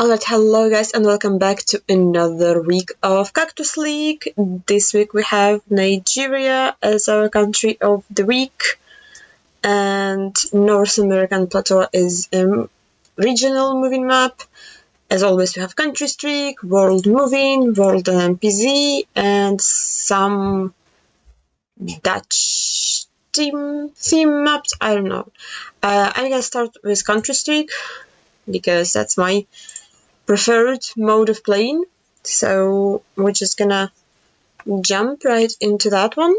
Alright, hello guys and welcome back to another week of Cactus League. This week we have Nigeria as our country of the week, and North American Plateau is a regional moving map. As always, we have Country Streak, World Moving, World NMPZ, and some Dutch theme maps. I don't know. I'm gonna start with Country Streak because that's my preferred mode of playing, so we're just gonna jump right into that one.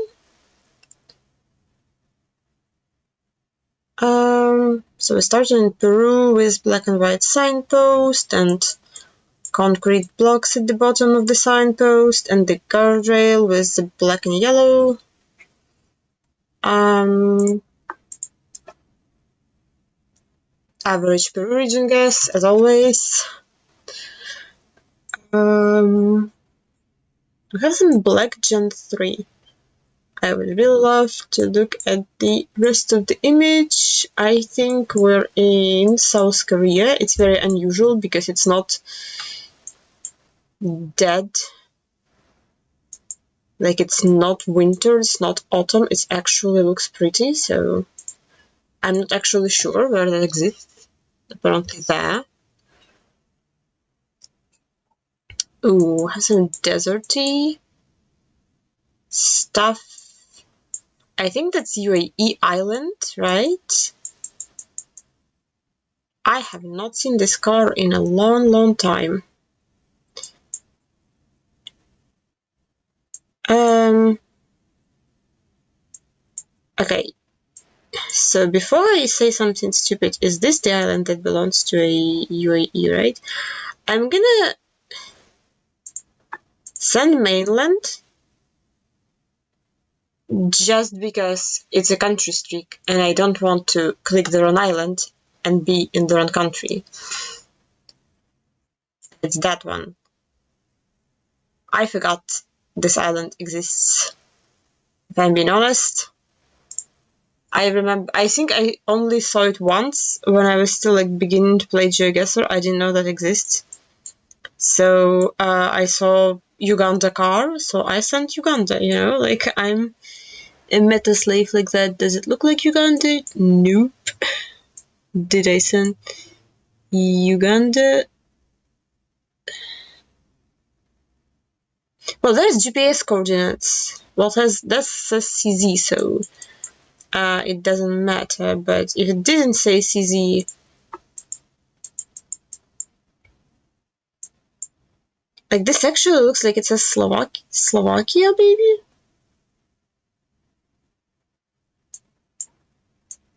So we started in Peru with black and white signpost and concrete blocks at the bottom of the signpost and the guardrail with the black and yellow. Average Peru region guess, as always. We have some black Gen 3. I would really love to look at the rest of the image. I think we're in South Korea. It's very unusual because it's not dead. Like, it's not winter, it's not autumn, it actually looks pretty, so I'm not actually sure where that exists. Apparently there. Ooh, has some deserty stuff. I think that's UAE Island, right? I have not seen this car in a long time. Okay, so before I say something stupid, is this the island that belongs to a UAE, right? I'm gonna send mainland just because it's a country streak and I don't want to click the wrong island and be in the wrong country. It's that one. I forgot this island exists, if I'm being honest. I think I only saw it once when I was still like beginning to play Geoguessr. I didn't know that exists. So I saw Uganda car, so I sent Uganda, you know, like I'm a meta slave like that. Does it look like Uganda? Nope. Did I send Uganda? Well, there's GPS coordinates. Well, that says CZ, so it doesn't matter. But if it didn't say CZ, like this actually looks like it says Slovakia, baby.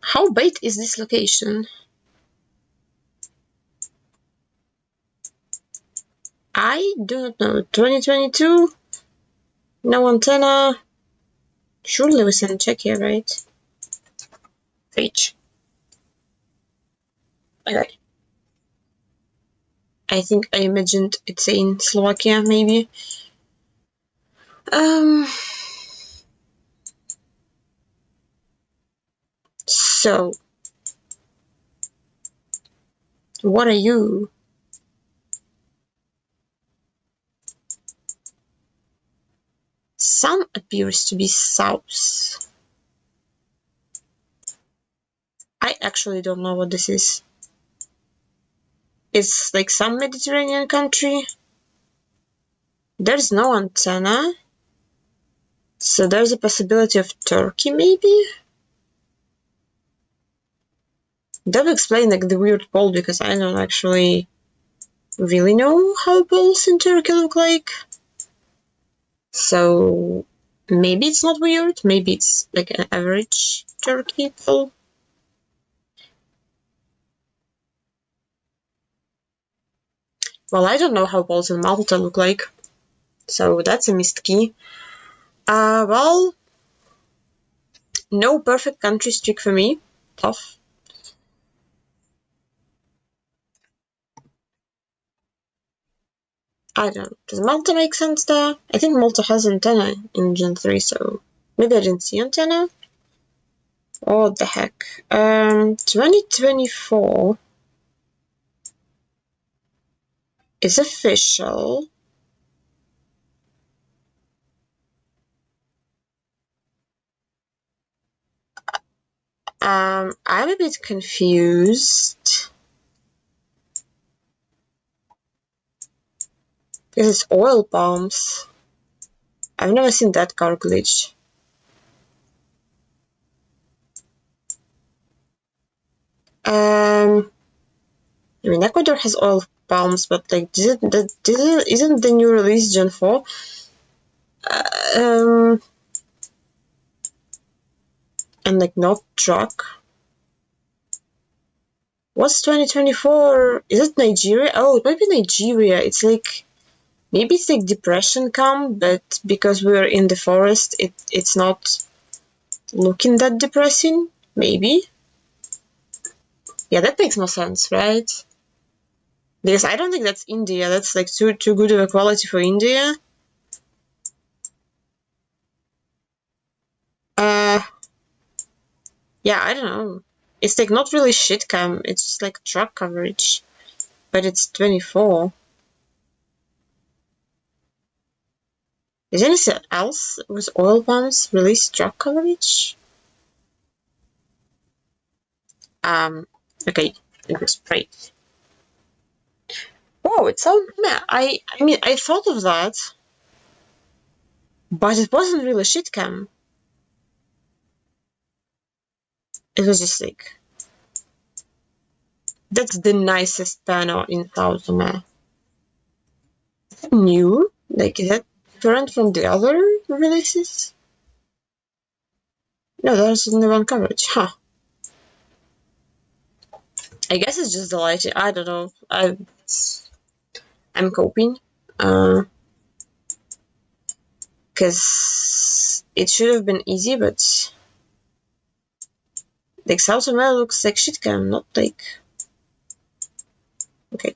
How bait is this location? I do not know. 2022? No antenna. Surely we send Czechia, right? H. Okay. I think I imagined it's in Slovakia, maybe. So, what are you? Sun appears to be south. I actually don't know what this is. It's like some Mediterranean country. There's no antenna. So there's a possibility of Turkey, maybe? That would explain like the weird pole, because I don't actually really know how poles in Turkey look like. So maybe it's not weird, maybe it's like an average Turkey pole. Well, I don't know how poles in Malta look like, so that's a missed key. Well, no perfect country streak for me. Tough. I don't know. Does Malta make sense there? I think Malta has antenna in Gen 3, so maybe I didn't see antenna. What the heck? 2024. is official. I'm a bit confused. This is oil palms. I've never seen that car glitch. I mean, Ecuador has oil palms, but like, isn't the new release Gen 4? And like, not truck. What's 2024? Is it Nigeria? Oh, it might be Nigeria. It's like, maybe it's like depression come, but because we're in the forest, it's not looking that depressing. Maybe. Yeah, that makes more sense, right? Because I don't think that's India. That's like too good of a quality for India. Yeah, I don't know. It's like not really shit cam. It's just like truck coverage, but it's 24. Is anything else with oil palms release truck coverage? Okay, it was great. Oh, it's so meh. I mean, I thought of that, but it wasn't really shit cam. It was just like, that's the nicest panel in South America. Is it new? Like, is that different from the other releases? No, there's only one coverage, huh? I guess it's just the lighting. I don't know. I'm coping. Because it should have been easy, but like South America looks like shit cam, not like. Okay.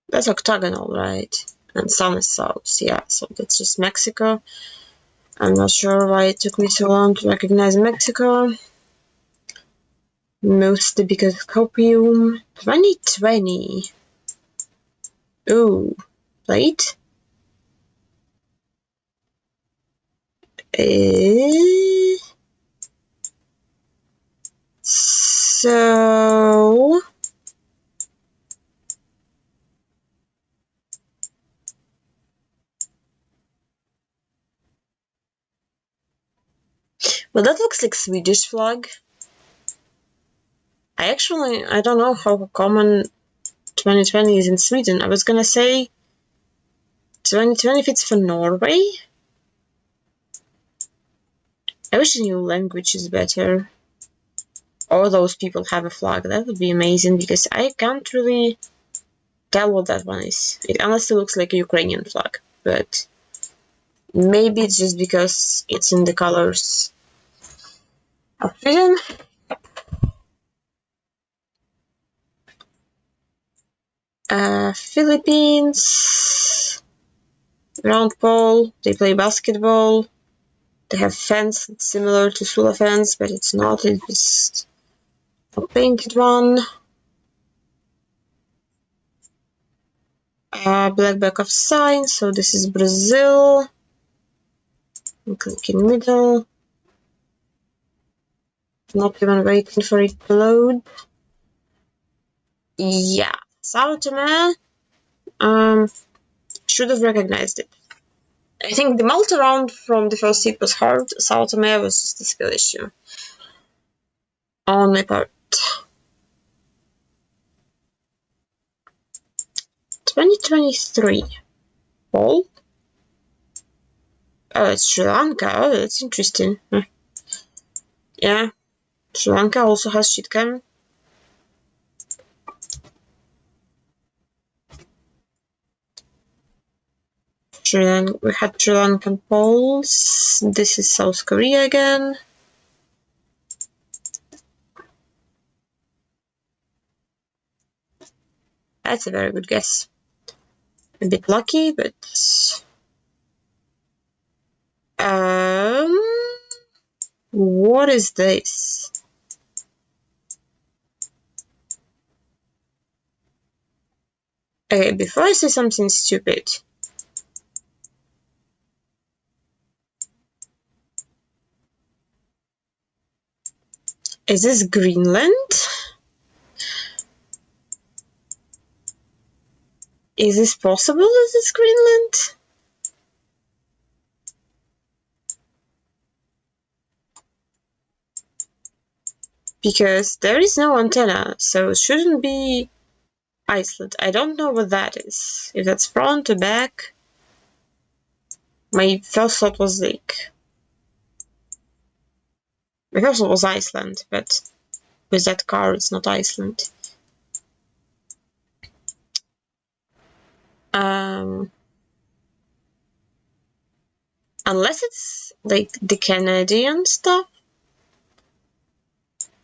That's octagonal, right? And sun is south. Yeah, so that's just Mexico. I'm not sure why it took me so long to recognize Mexico. Mostly because copium. 2020. Ooh. Plate? So. Well, that looks like Swedish flag. I don't know how common 2020 is in Sweden. I was gonna say 2020 fits for Norway. I wish I knew languages better. All those people have a flag. That would be amazing because I can't really tell what that one is. It honestly looks like a Ukrainian flag, but maybe it's just because it's in the colors of Sweden. Philippines, round pole. They play basketball. They have fence that's similar to Sula fence, but it's not. It's just a painted one. Black back of sign. So this is Brazil. Click in middle. Not even waiting for it to load. Yeah, Sao Tome. Should have recognized it. I think the multi round from the first hit was hard. Sao Tome was just a skill issue on my part. 2023. Paul? Oh, it's Sri Lanka. Oh, that's interesting. Yeah, Sri Lanka also has shit cam. We had Sri Lankan polls. This is South Korea again. That's a very good guess. A bit lucky, but what is this? Okay, before I say something stupid. Is this Greenland? Is this possible? Is this Greenland? Because there is no antenna, so it shouldn't be Iceland. I don't know what that is. If that's front or back. My first thought was like... My first thought was Iceland, but with that car it's not Iceland. Unless it's like the Canadian stuff.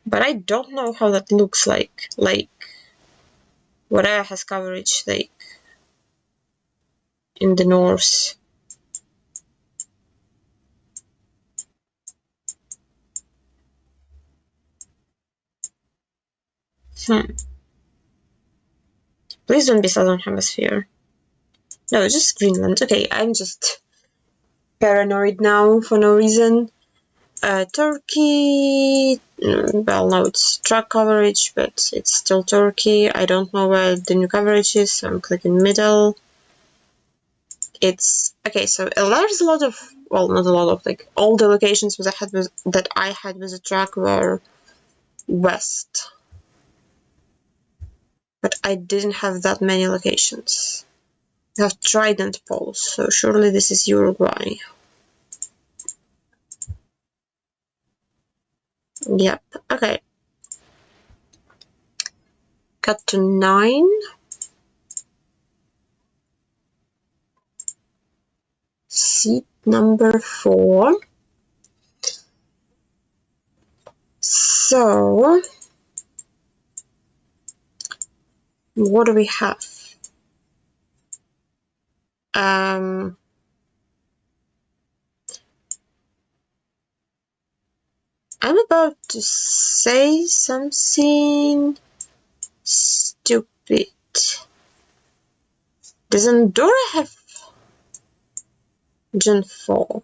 But I don't know how that looks like. Like, whatever has coverage, like, in the north. Please don't be Southern Hemisphere. No, just Greenland. Okay, I'm just paranoid now for no reason. Turkey, well, no, it's track coverage, but it's still Turkey. I don't know where the new coverage is, so I'm clicking middle. It's okay. So there's a lot of, well, not a lot of, like, all the locations that I had with the track were west, but I didn't have that many locations. I have Trident poles, so surely this is Uruguay. Yep. Okay. Cut to 9. Seat number 4. So, what do we have? I'm about to say something stupid. Does Andorra have Gen 4?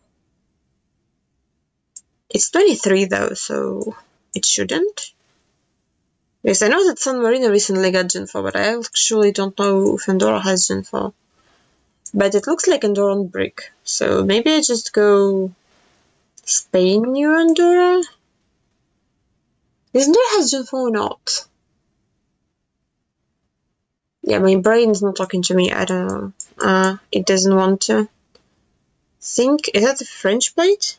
It's 23 though, so it shouldn't. Because I know that San Marino recently got Gen 4, but I actually don't know if Andorra has Gen 4. But it looks like Andorran brick, so maybe I just go Spain near Andorra? Is Andorra has Gen 4 or not? Yeah, my brain's not talking to me, I don't know. It doesn't want to. Think, is that a French plate?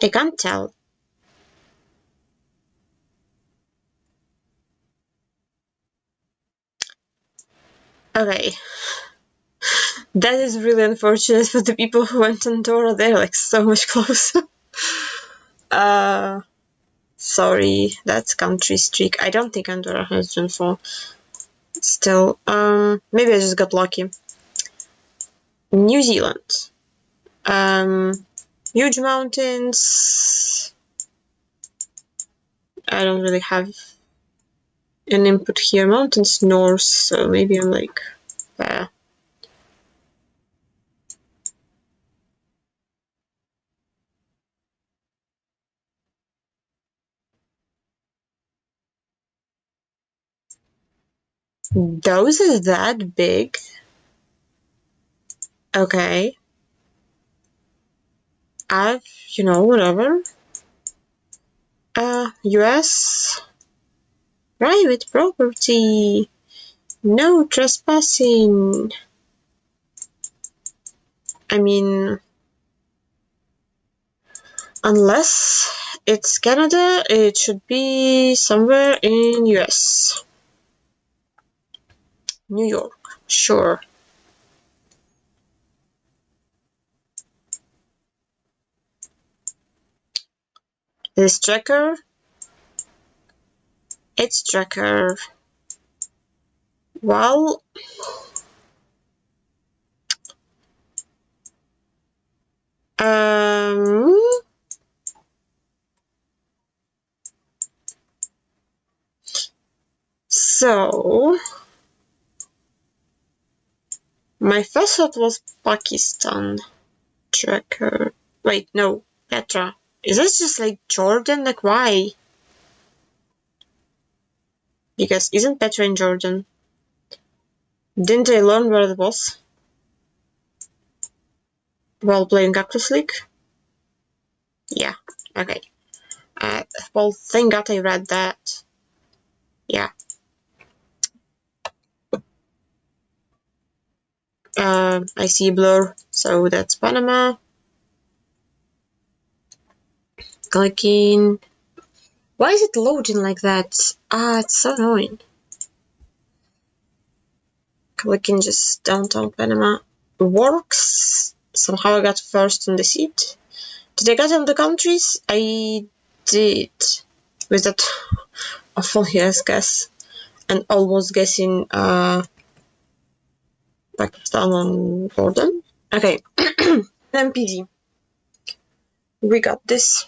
I can't tell. Okay. That is really unfortunate for the people who went to Andorra. They're like so much closer. Sorry, that's country streak. I don't think Andorra has Gen 4. Still, maybe I just got lucky. New Zealand. Huge mountains. I don't really have an input here. Mountains north, so maybe I'm like there. Those are that big? Okay. Whatever. US. Private property. No trespassing. I mean, unless it's Canada, it should be somewhere in US. New York, sure. This tracker? It's tracker. Well, So my first thought was Pakistan tracker. Wait, no, Petra. Is this just like Jordan? Like, why? Because isn't Petra in Jordan? Didn't I learn where it was while playing Cactus League? Yeah, okay. Well, thank God I read that. Yeah. I see blur, so that's Panama. Clicking. Why is it loading like that? It's so annoying. Clicking just downtown Panama. Works. Somehow I got first on the seat. Did I get on the countries? I did. With that awful yes guess. And almost guessing Pakistan on Jordan. Okay. NMPZ. We got this.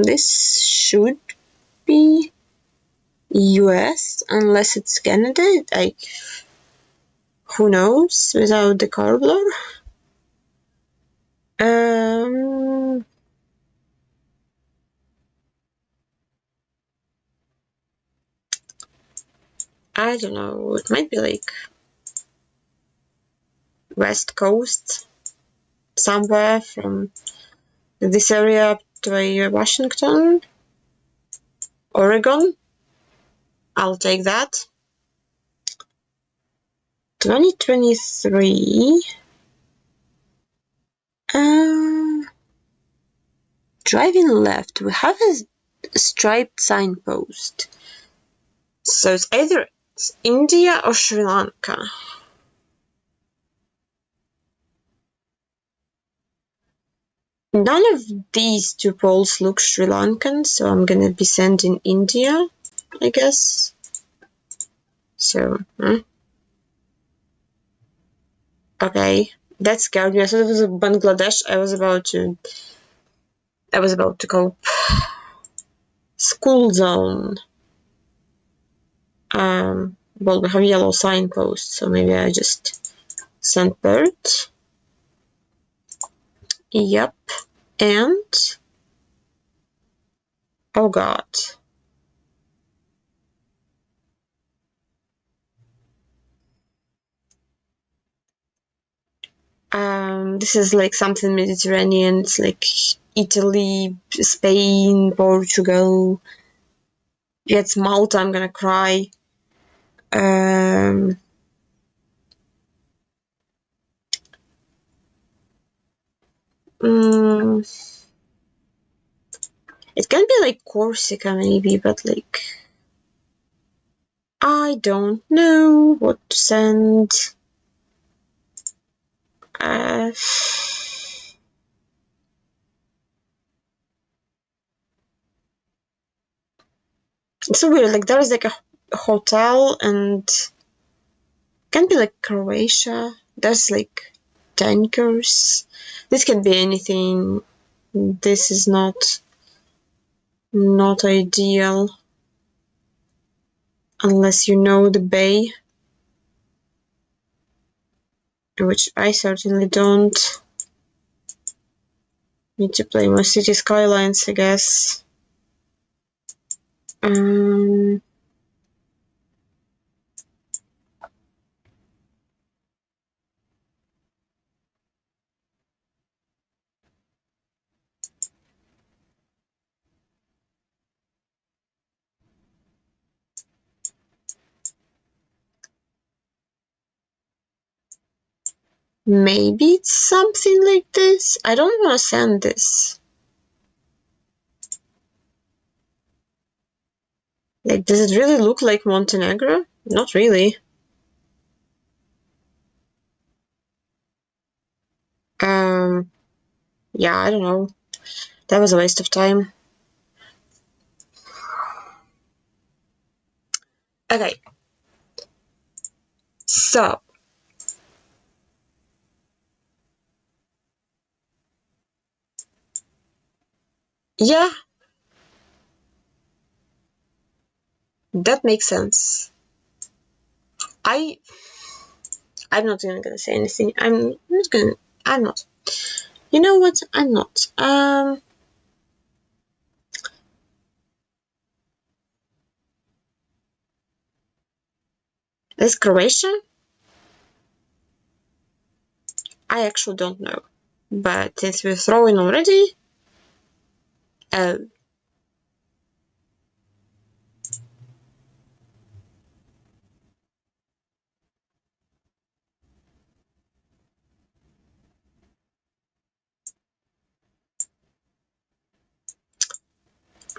This should be US unless it's Canada. Like, who knows without the car blur? I don't know. It might be like West Coast, somewhere from this area up to Washington, Oregon. I'll take that. 2023. Driving left. We have a striped signpost. So it's either India or Sri Lanka. None of these two poles look Sri Lankan, so I'm gonna be sending India, I guess. So, okay, that scared me. I thought it was Bangladesh. I was about to go. School zone. Well, we have yellow signposts, so maybe I just sent bird. Yep, and oh god. This is like something Mediterranean. It's like Italy, Spain, Portugal. Yeah, it's Malta. I'm gonna cry. It can be like Corsica maybe, but like I don't know what to send. It's so weird. Like there's like a hotel and can be like Croatia. There's like tankers. This can be anything. This is not ideal unless you know the bay, which I certainly don't. Need to play more city skylines, I guess. Maybe it's something like this. I don't want to send this. Like, does it really look like Montenegro? Not really. Yeah, I don't know. That was a waste of time. Okay. So, Yeah, that makes sense. I'm not even gonna say anything. I'm not gonna. I'm not. You know what? I'm not. Is Croatia? I actually don't know. But since we're throwing already, uh,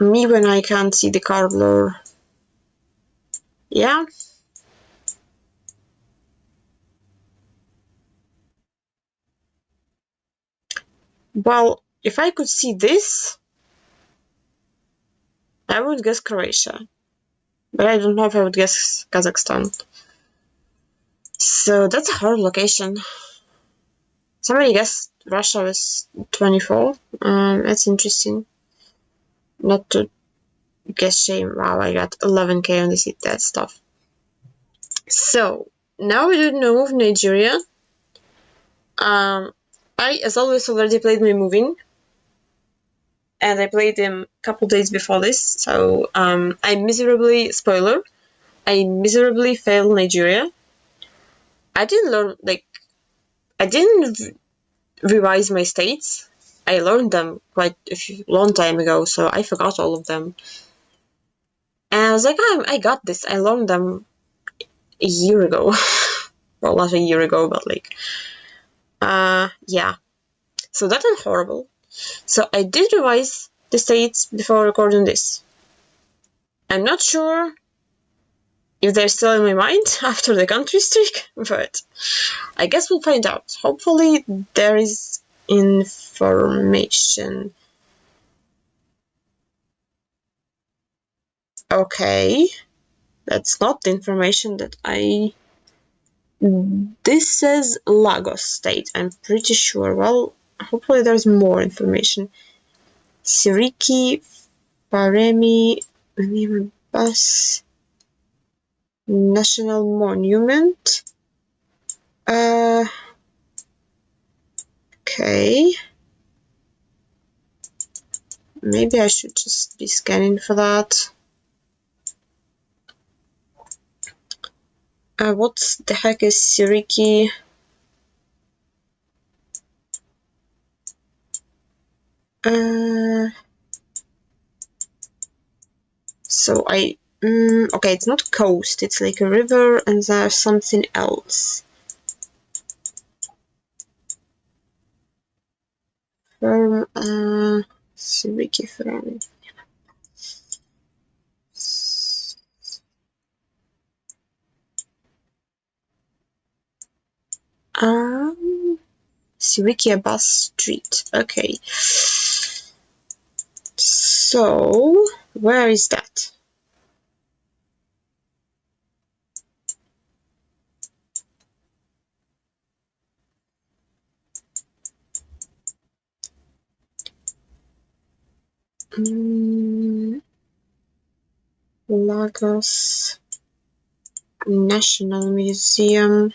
me when I can't see the color. Yeah. Well, if I could see this, I would guess Croatia. But I don't know if I would guess Kazakhstan. So that's a hard location. Somebody guessed Russia was 24. That's interesting. Not to guess shame. Wow, I got 11k on this. That stuff. So now we do know of Nigeria. I, as always, already played my moving, and I played them a couple days before this. So I miserably failed Nigeria. I didn't learn I didn't revise my states. I learned them quite long time ago, so I forgot all of them. And I was like, I got this. I learned them a year ago. Well, not a year ago, but yeah. So that was horrible. So I did revise the states before recording this. I'm not sure if they're still in my mind after the country streak, but I guess we'll find out. Hopefully there is information. Okay, that's not the information that I... This says Lagos State, I'm pretty sure. Well, hopefully there's more information. Siriki, Faremi, Bus, National Monument. Okay. Maybe I should just be scanning for that. What the heck is Siriki? So okay, it's not coast, it's like a river and there's something else. Firm, Siriki firm. Siriki Bus Street, okay. So, where is that? Lagos National Museum.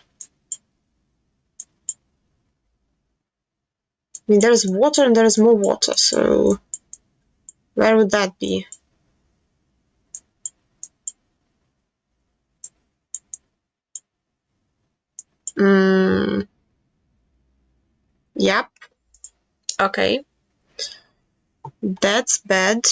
I mean, there's water and there's more water, so where would that be? Yep. Okay. That's bad.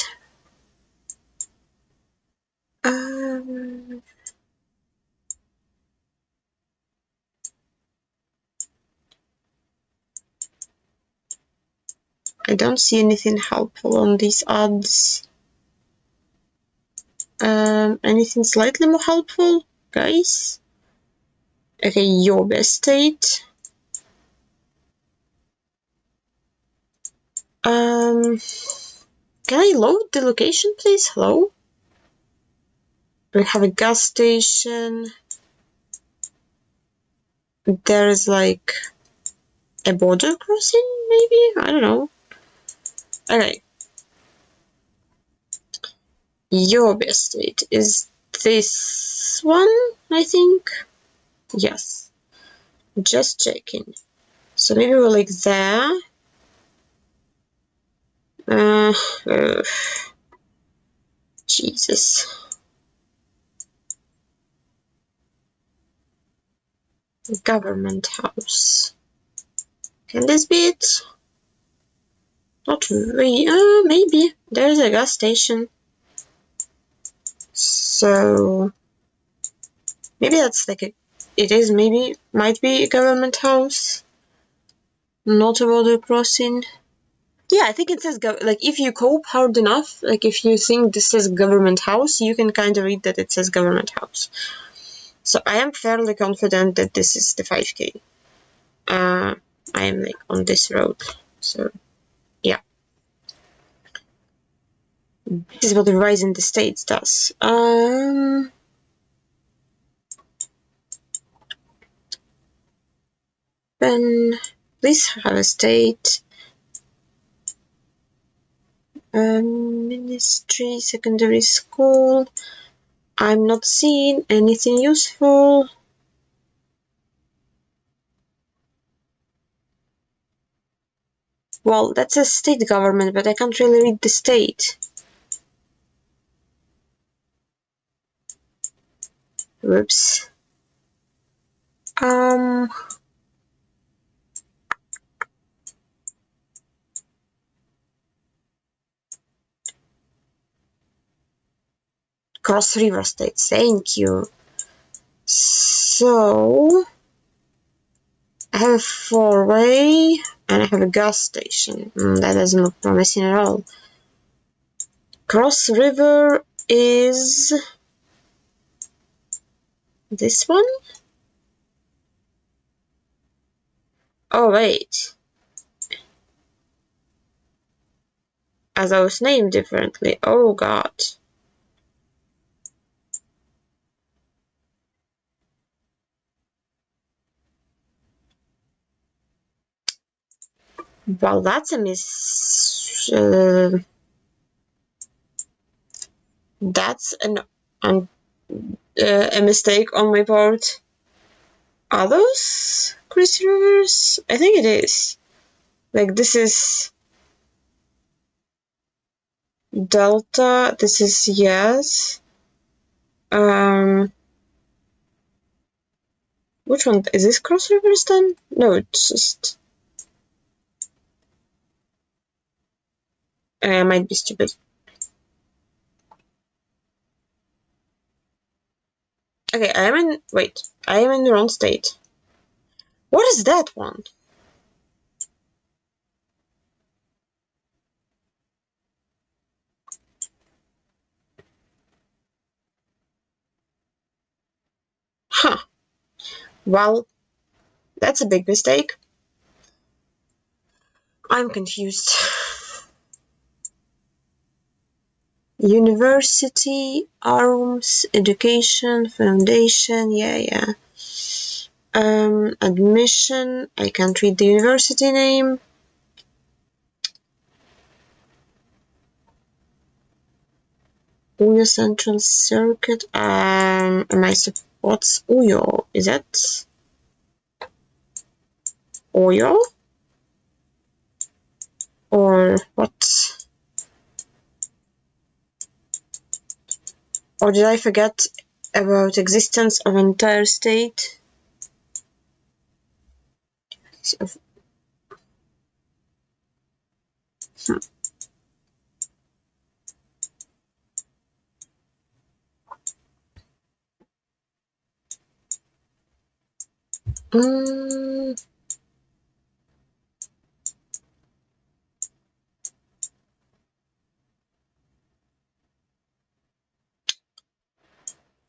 I don't see anything helpful on these odds. Anything slightly more helpful, guys? Okay, Yobe State. Can I load the location, please? Hello? We have a gas station. There's like a border crossing, maybe? I don't know. Okay. Yobe Estate is this one, I think. Yes, just checking. So maybe we're like there. Jesus. Government house. Can this be it? Not really. Maybe. There's a gas station. So maybe that's like it is maybe, might be a government house. Not a border crossing. Yeah, I think it says, like, if you cope hard enough, like, if you think this says government house, you can kind of read that it says government house. So I am fairly confident that this is the 5K. I am, like, on this road. So, yeah. This is what the Rise in the States does. Then, please have a state. Ministry, secondary school. I'm not seeing anything useful. Well, that's a state government, but I can't really read the state. Whoops. Cross River State, thank you. So, I have a 4-way, and I have a gas station. That doesn't look promising at all. Cross River is this one? Oh, wait. As I was named differently. Oh, God. Well, that's a that's a mistake on my part. Are those Chris Rivers? I think it is. Like, this is Delta. This is yes. Which one? Is this Cross Rivers then? No, it's just... I might be stupid. Okay, I am in the wrong state. What is that one? Huh. Well, that's a big mistake. I'm confused. University, arms, education, foundation, yeah. Admission, I can't read the university name. Uyo Central Circuit, what's Uyo? Is that Oyo? Or what? Or did I forget about existence of entire state?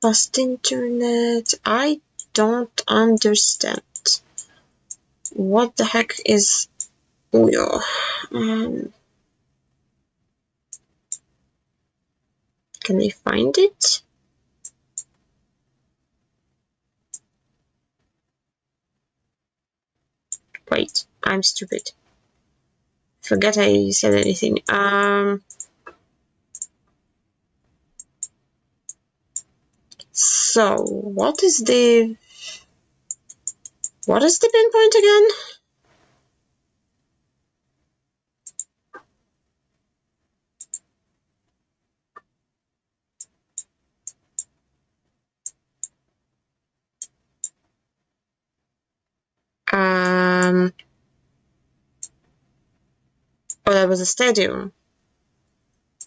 Fast internet. I don't understand. What the heck is Uyo? Can I find it? Wait, I'm stupid. Forget I said anything. So, what is the pinpoint again? Oh, that was a stadium.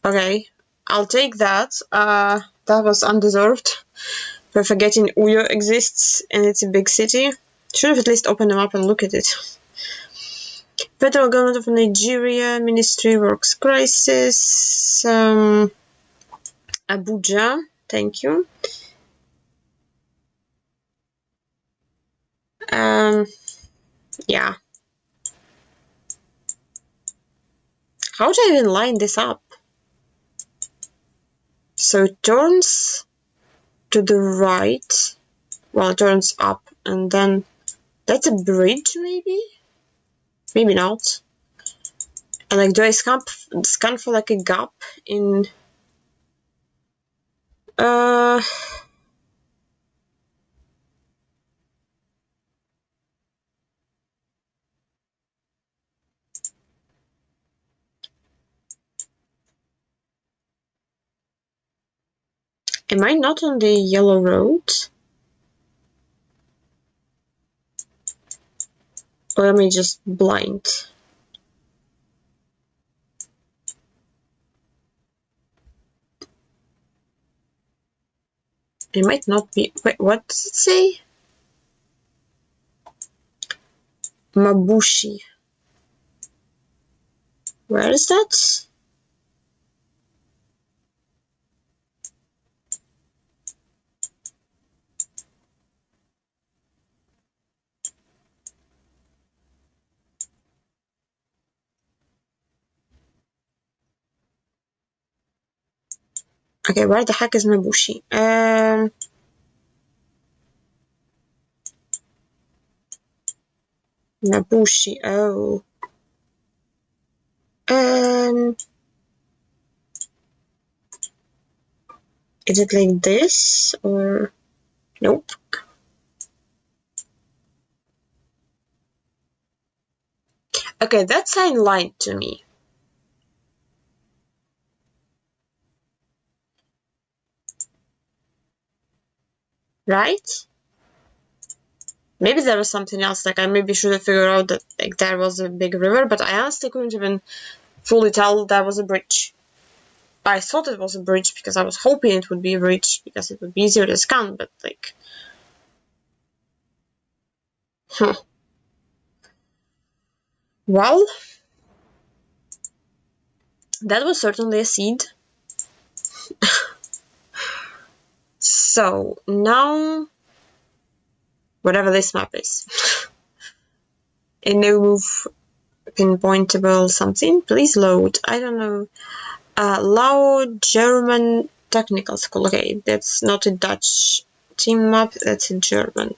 Okay, I'll take that. That was undeserved. For forgetting Uyo exists and it's a big city. Should have at least opened them up and look at it. Federal government of Nigeria, Ministry Works Crisis, Abuja, thank you. Yeah. How do I even line this up? So it turns to the right, well, it turns up, and then that's a bridge, maybe? Maybe not. And like, do I scan for like a gap in... Am I not on the yellow road? Or am I just blind? It might not be... Wait, what does it say? Mabushi. Where is that? Okay, where the heck is Mabushi? Mabushi, oh. Is it like this, or... Nope. Okay, that sign lied to me. Right? Maybe there was something else, like I maybe should have figured out that like there was a big river, but I honestly couldn't even fully tell that was a bridge. I thought it was a bridge because I was hoping it would be a bridge because it would be easier to scan, but like... Huh. Well, that was certainly a seed. So, now... Whatever this map is. A no-move pinpointable something. Please load. I don't know. Loud German Technical School. Okay, that's not a Dutch theme map. That's a German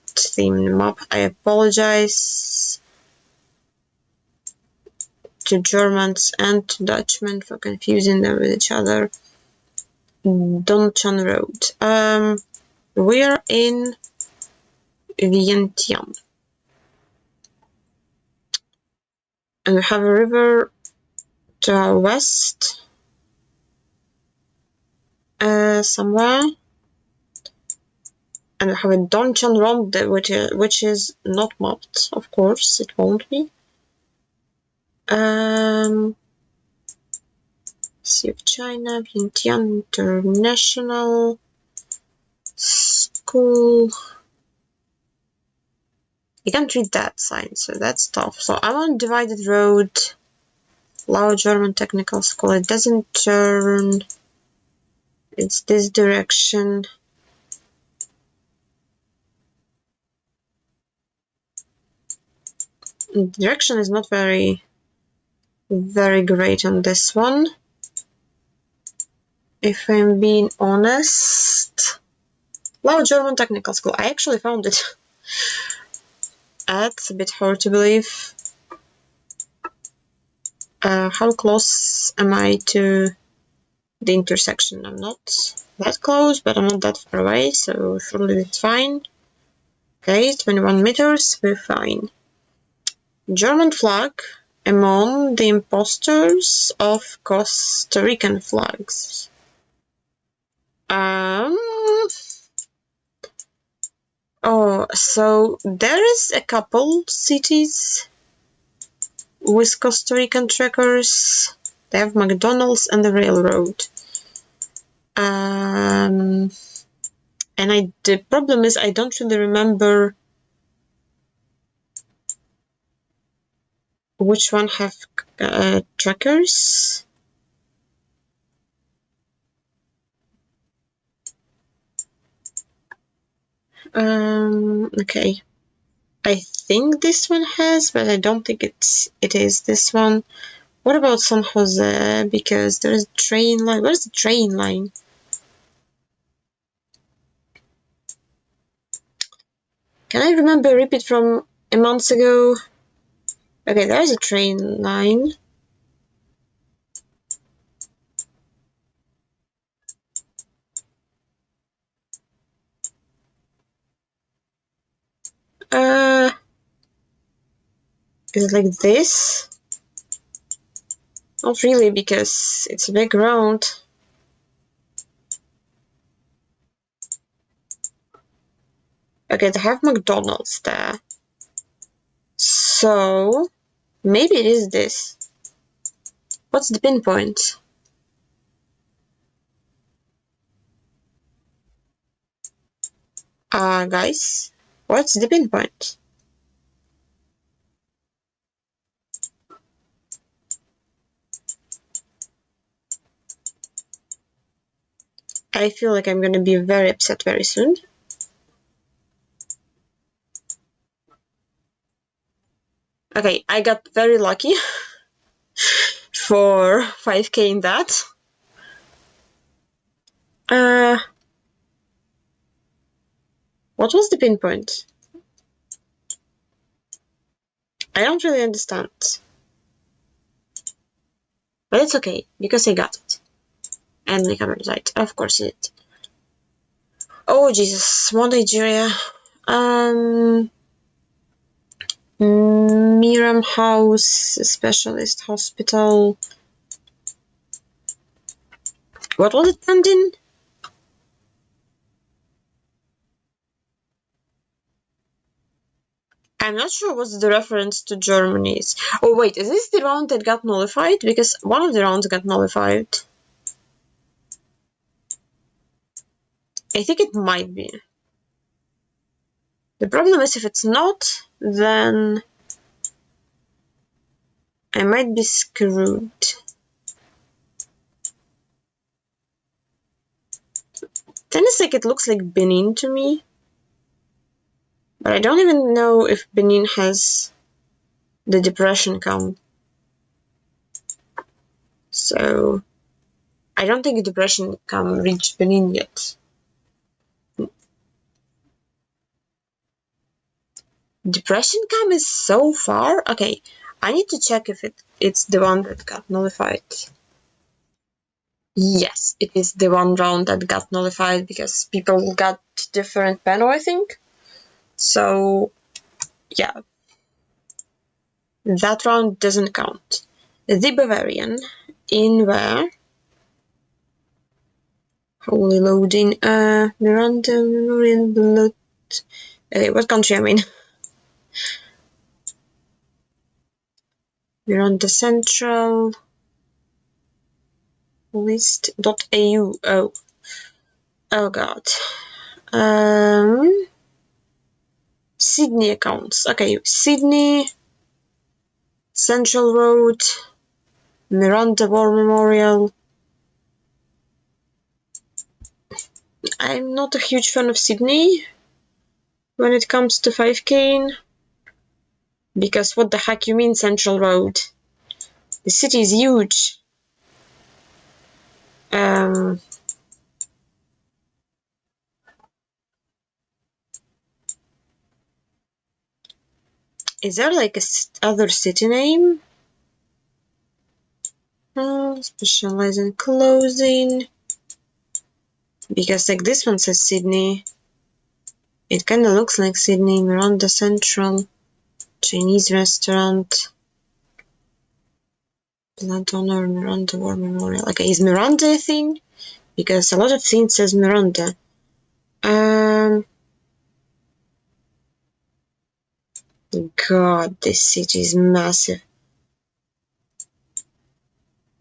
theme map. I apologize to Germans and to Dutchmen for confusing them with each other. Donchan Road. We're in Vientiane. And we have a river to our west. Somewhere. And we have a Donchan Road, which is not mapped, of course, it won't be. Sea of China, Vientiane International School. You can't read that sign, so that's tough. So I'm on divided road. Lao German Technical School. It doesn't turn. It's this direction. The direction is not very great on this one. If I'm being honest. Lao German Technical School. I actually found it. That's a bit hard to believe. How close am I to the intersection. I'm not that close, but I'm not that far away, so surely it's fine. Okay, 21 meters, we're fine. German flag among the imposters of Costa Rican flags. Oh, so there is a couple cities with Costa Rican trackers. They have McDonald's and the railroad. And the problem is I don't really remember which one have trackers. Okay. I think this one has, but I don't think it is this one. What about San Jose? Because there is a train line. Where's the train line? Can I remember a repeat from a month ago? Okay, there's a train line. Is it like this? Not really, because it's a big round. Okay, they have McDonald's there. So, maybe it is this. What's the pinpoint? Guys, what's the pinpoint? I feel like I'm gonna be very upset very soon. Okay, I got very lucky for 5k in that. What was the pinpoint? I don't really understand. But it's okay, because I got it. And the camera died. Of course it did. Oh, Jesus. One Nigeria. Miram House Specialist Hospital. What was it, London? I'm not sure what's the reference to Germany's. Oh, wait, is this the round that got nullified? Because one of the rounds got nullified. I think it might be. The problem is if it's not, then I might be screwed. Then it's like it looks like Benin to me. But I don't even know if Benin has the depression come. So I don't think the depression come reached Benin yet. Depression come is so far? Okay, I need to check if it's the one that got nullified. Yes, it is the one round that got nullified because people got different panel, I think. So, yeah. That round doesn't count. The Bavarian, in where? Holy loading. Miranda Memorial Blood. Okay, what country am I in? Miranda Central. List.au. Oh god. Sydney accounts. Okay, Sydney, Central Road, Miranda War Memorial. I'm not a huge fan of Sydney when it comes to 5k. Because what the heck you mean Central Road? The city is huge. Is there like a other city name? specialize in clothing. Because like this one says Sydney. It kind of looks like Sydney. Miranda Central. Chinese restaurant. Blood Honor, Miranda War Memorial. Okay, is Miranda a thing? Because a lot of things says Miranda. God, this city is massive.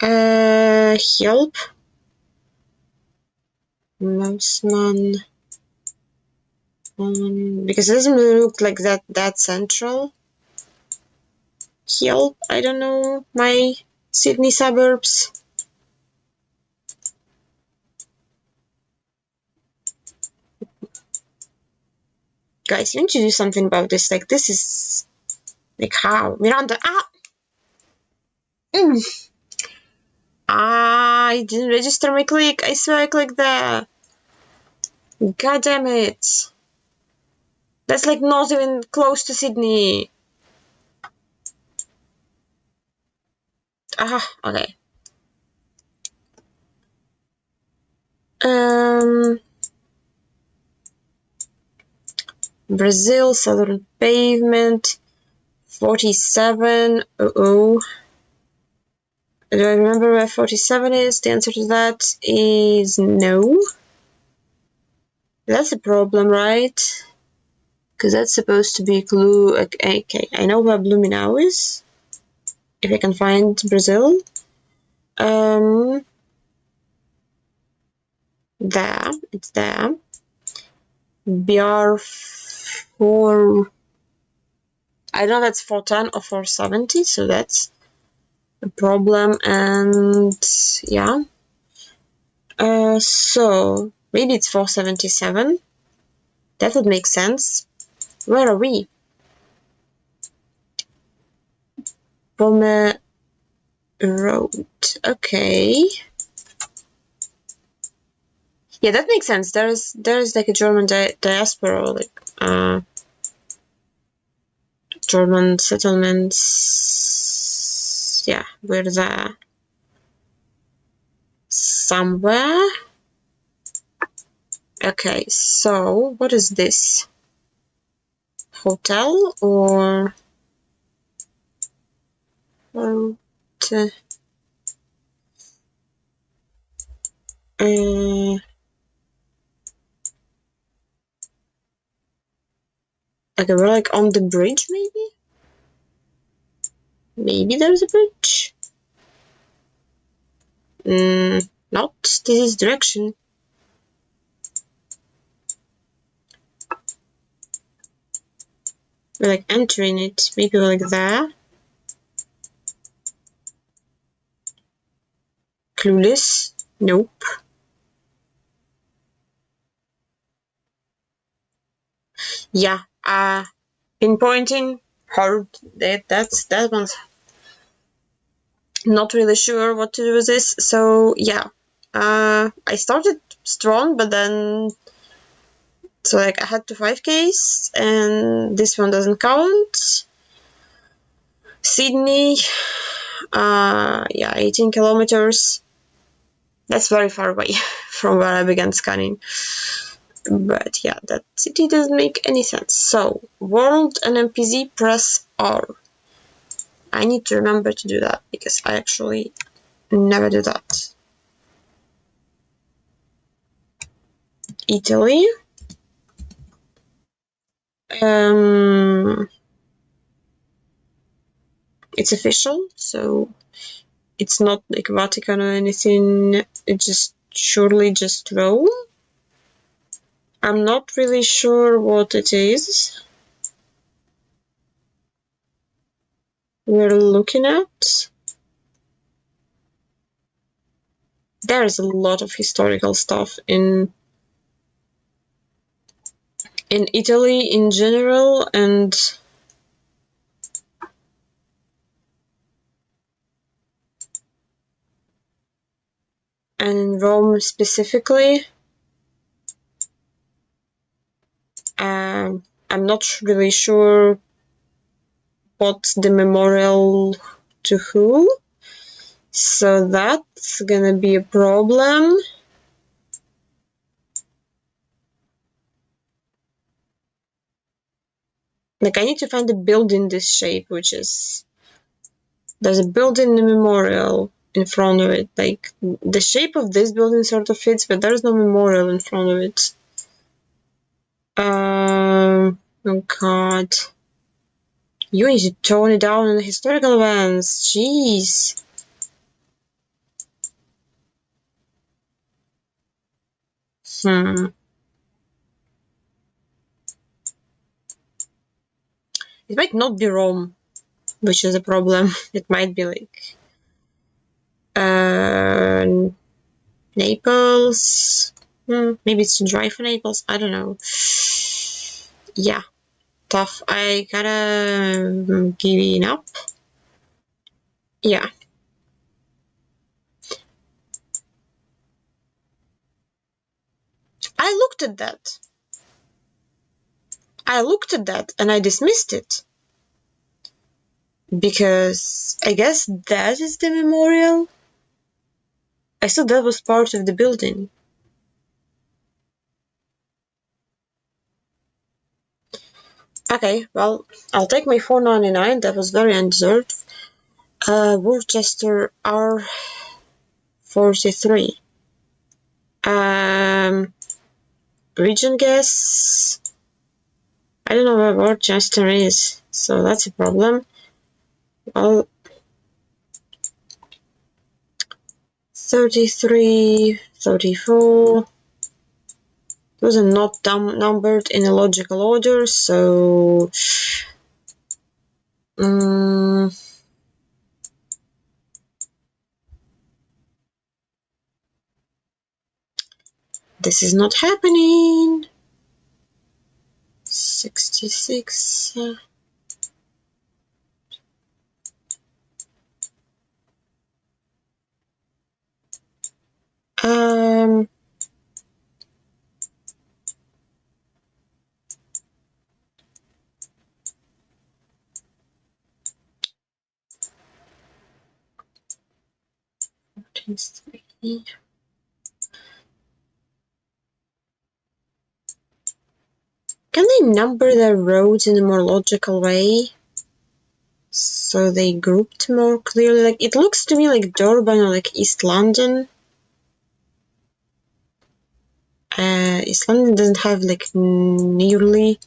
Help. Mouseman. Because it doesn't really look like that central. Help, I don't know, my Sydney suburbs. Guys, you need to do something about this. Like, this is... Like, how? Miranda, I didn't register my click. I swear I clicked there. God damn it. That's like not even close to Sydney. Okay. Brazil, Southern Pavement, 47. Do I remember where 47 is? The answer to that is no. That's a problem, right? Because that's supposed to be a clue. Okay, I know where Blumenau is. If I can find Brazil. There, it's there. BR4. I know that's 410 or 470, so that's a problem. And yeah. So maybe it's 477. That would make sense. Where are we? Pomme Road. Okay. Yeah, that makes sense. There is like a German diaspora, like German settlements. Yeah, we're there somewhere. Okay, so what is this? Hotel or okay, we're like on the bridge, maybe? Maybe there's a bridge? Not. This is direction. We're like entering it. Maybe we're like there. Clueless. Nope. Yeah. Pinpointing. Hard. That one's not really sure what to do with this. So yeah. I started strong, but then so like I had to 5Ks and this one doesn't count. Sydney, yeah, 18 kilometers. That's very far away from where I began scanning. But yeah, that city doesn't make any sense. So, World NMPZ, press R. I need to remember to do that because I actually never do that. Italy. It's official, so it's not like Vatican or anything. It's just surely just Rome. I'm not really sure what it is we're looking at. There's a lot of historical stuff in Italy in general and in Rome specifically. I'm not really sure what's the memorial to who, So that's gonna be a problem. Like, I need to find a building this shape, which is... There's a building memorial in front of it. Like, the shape of this building sort of fits, but there's no memorial in front of it. Oh god. You need to tone it down in the historical events. Jeez. It might not be Rome, which is a problem. It might be like Naples. Maybe it's dry for Naples. I don't know. Yeah, tough. I gotta give up. Yeah. I looked at that. And I dismissed it. Because I guess that is the memorial. I thought that was part of the building. Okay, well, I'll take my 4.99. That was very undeserved. Worcester R43. Region guess. I don't know where Worcester is, so that's a problem. Well, 33, 34. Those are not numbered in a logical order, so... this is not happening. 66. Can they number their roads in a more logical way? So they grouped more clearly. Like, it looks to me like Durban or like East London. East London doesn't have like nearly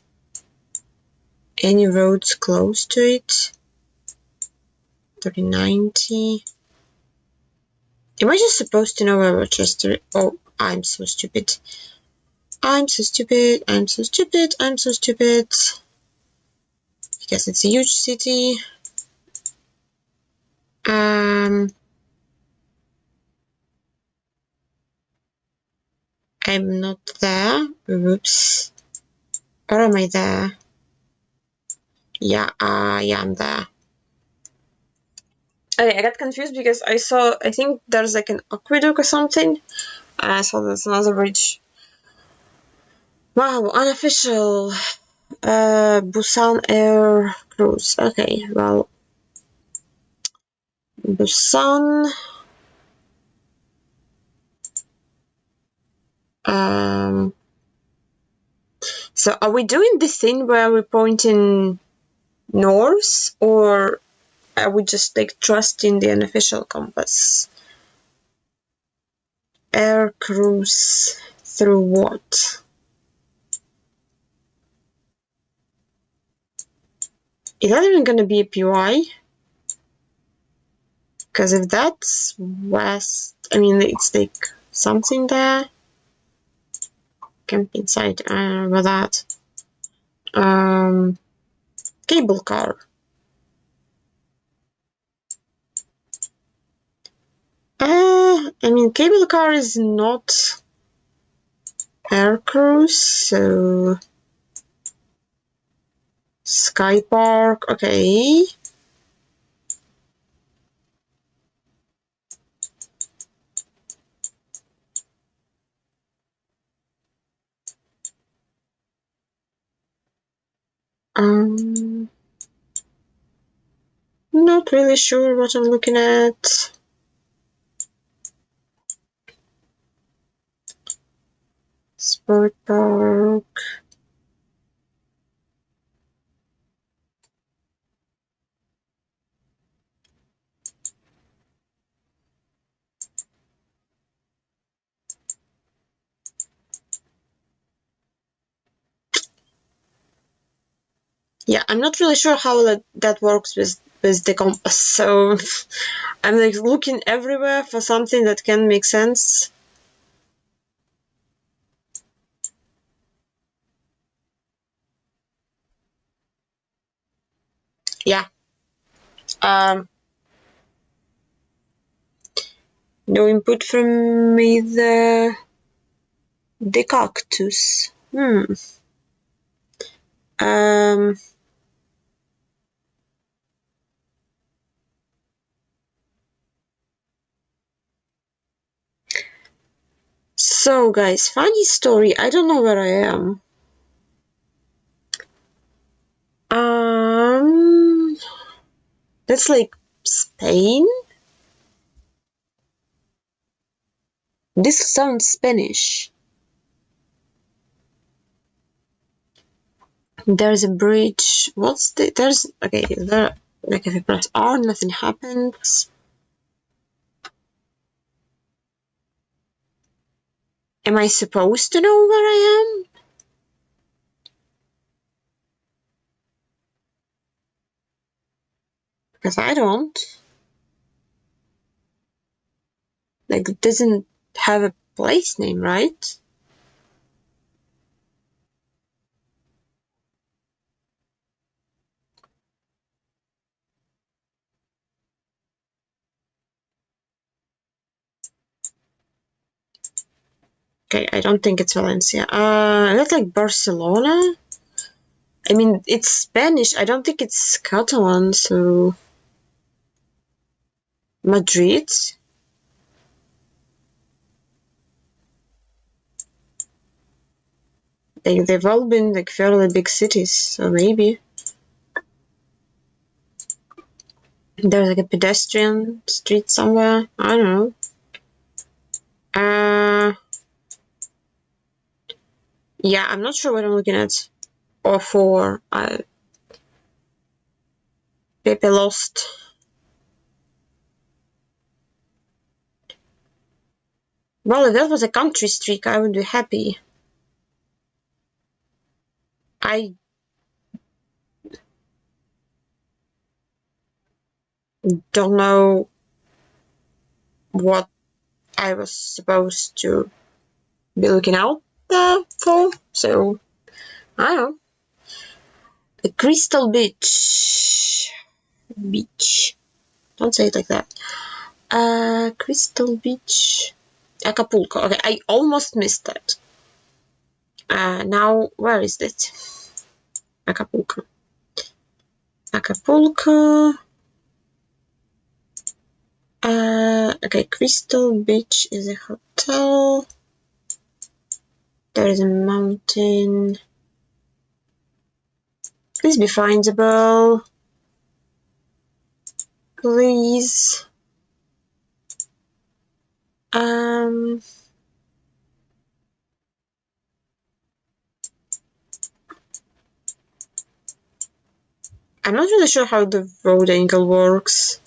any roads close to it. 3090. Am I just supposed to know where Rochester? Oh, I'm so stupid. I'm so stupid. Because it's a huge city. I'm not there. Oops. Or am I there? Yeah, I'm there. Okay, I got confused because I think there's like an aqueduct or something. And I saw there's another bridge. Wow, unofficial. Busan Air Cruise. Okay, well. Busan. So are we doing this thing where we're pointing north, or are we just like trusting the unofficial compass? Air cruise through what? Is that even gonna be a PY? Because if that's west, I mean, it's like something there. Camping site, I don't know about that. Cable car. I mean, cable car is not air cruise, so Sky Park, okay. Not really sure what I'm looking at. Sport park. Yeah, I'm not really sure how that works with the compass, so I'm like looking everywhere for something that can make sense. Yeah. No input from me there. The cactus. Um. So, guys, funny story. I don't know where I am. That's like Spain. This sounds Spanish. There's a bridge. There's okay. There like if I press R, nothing happens. Am I supposed to know where I am? Because I don't. Like, it doesn't have a place name, right? Okay, I don't think it's Valencia. That's like Barcelona? I mean, it's Spanish. I don't think it's Catalan, so... Madrid? They've all been like fairly big cities, so maybe. There's like a pedestrian street somewhere. I don't know. Yeah, I'm not sure what I'm looking at. Or for. Pepe lost. Well, if that was a country streak, I would be happy. I don't know what I was supposed to be looking out there for, so I don't know. The Crystal Beach. Beach. Don't say it like that. Crystal Beach. Acapulco. Okay, I almost missed that. Now, where is it? Acapulco. Acapulco. Okay, Crystal Beach is a hotel. There is a mountain. Please be findable. Please. I'm not really sure how the road angle works.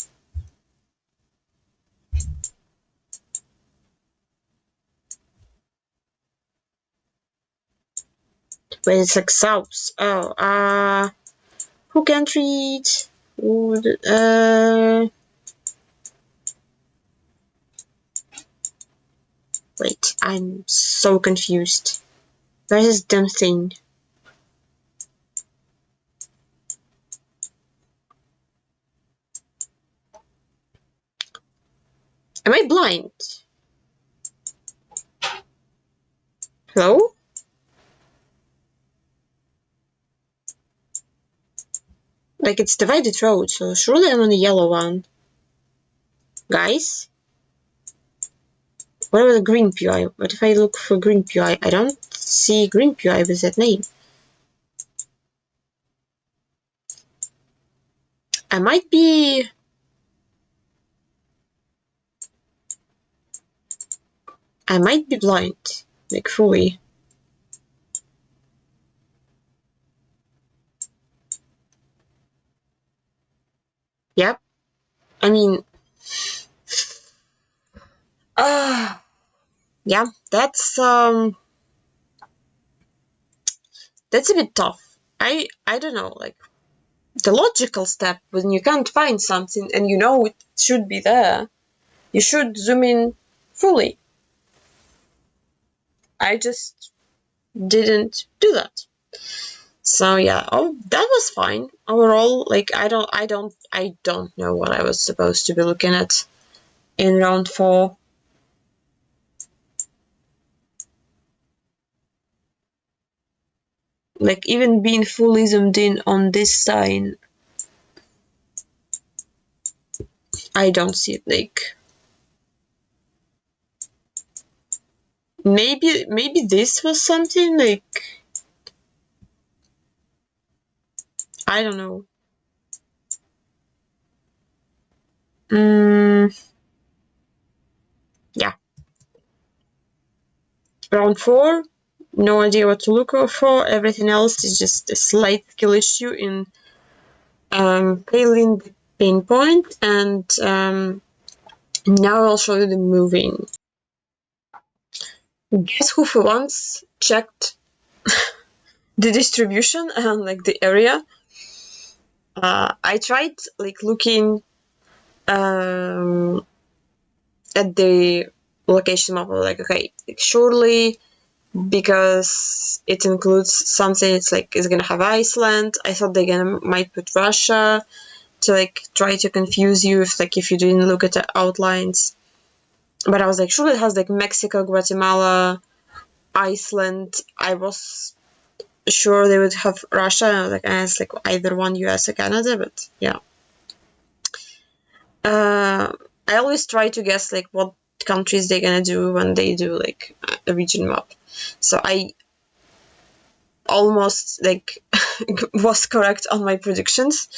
But it's like south. Oh, who can't read? Wait, I'm so confused. Where's this damn thing? Am I blind? Hello? Like, it's divided road, so surely I'm on the yellow one. Guys? What about the green PI? What if I look for green PI? I don't see green PI with that name. I might be... blind. Like, fully. Yep. I mean, yeah, that's a bit tough. I don't know, like, the logical step when you can't find something and you know it should be there, you should zoom in fully. I just didn't do that. So yeah, that was fine overall. Like, I don't know what I was supposed to be looking at in round 4. Like, even being fully zoomed in on this sign, I don't see it. Like, maybe this was something, like, I don't know. Yeah. Round 4, no idea what to look for. Everything else is just a slight skill issue in failing the pinpoint. And now I'll show you the moving. Guess who for once checked the distribution and like the area? I tried like looking at the location map. Like, okay, like, surely because it includes something, it's gonna have Iceland. I thought they might put Russia to like try to confuse you if you didn't look at the outlines. But I was like, surely it has like Mexico, Guatemala, Iceland. I was sure they would have Russia, and I was like, it's like either one, US or Canada. But yeah, I always try to guess like what countries they're gonna do when they do like a region map. So I almost like was correct on my predictions.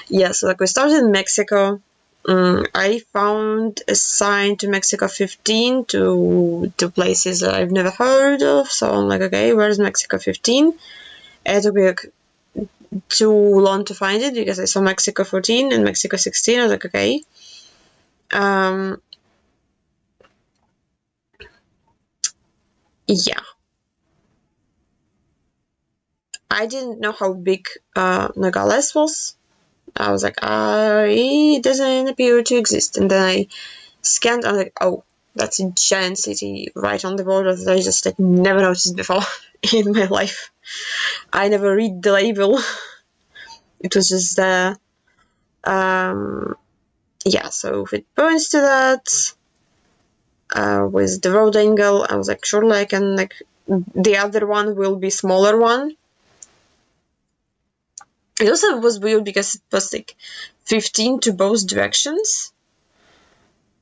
Yeah, so like we started in Mexico. I found a sign to Mexico 15 to places that I've never heard of. So I'm like, okay, where's Mexico 15? And it took me like too long to find it because I saw Mexico 14 and Mexico 16. I was like, okay. Yeah. I didn't know how big Nogales was. I was like, it doesn't appear to exist. And then I scanned, I'm like, oh, that's a giant city right on the border that I just like never noticed before in my life. I never read the label. It was just there. Yeah, so if it points to that, with the road angle, I was like, surely I can, like, the other one will be smaller one. It also was weird because it was like 15 to both directions.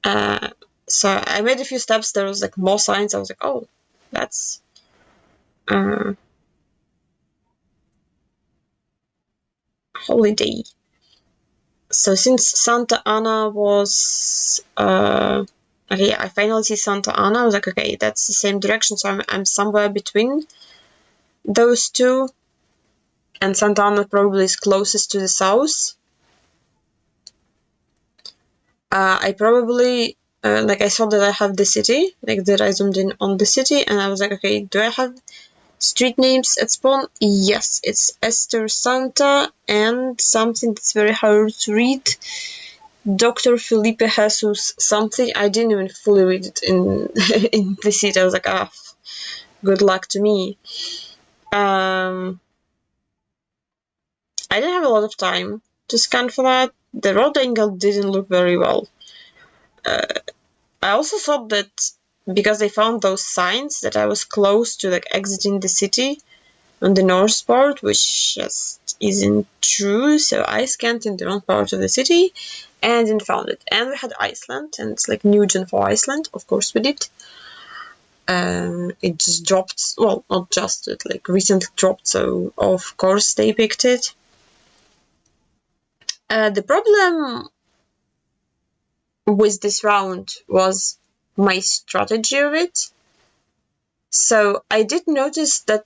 So I made a few steps, there was like more signs, I was like, oh, that's holiday. So since Santa Ana was okay, I finally see Santa Ana. I was like, okay, that's the same direction, so I'm somewhere between those two, and Santa Ana probably is closest to the south. I probably like I saw that I have the city, like that I zoomed in on the city, and I was like, okay, do I have street names at spawn? Yes, it's Esther Santa and something that's very hard to read. Dr. Felipe Jesus something. I didn't even fully read it in in the seat. I was like, good luck to me. I didn't have a lot of time to scan for that. The road angle didn't look very well. I also thought that because I found those signs that I was close to like exiting the city on the north part, which just isn't true. So I scanned in the wrong part of the city and didn't found it. And we had Iceland, and it's like new gen for Iceland. Of course we did. It just dropped. Well, not just it, like recently dropped. So of course they picked it. The problem with this round was my strategy of it. So I did notice that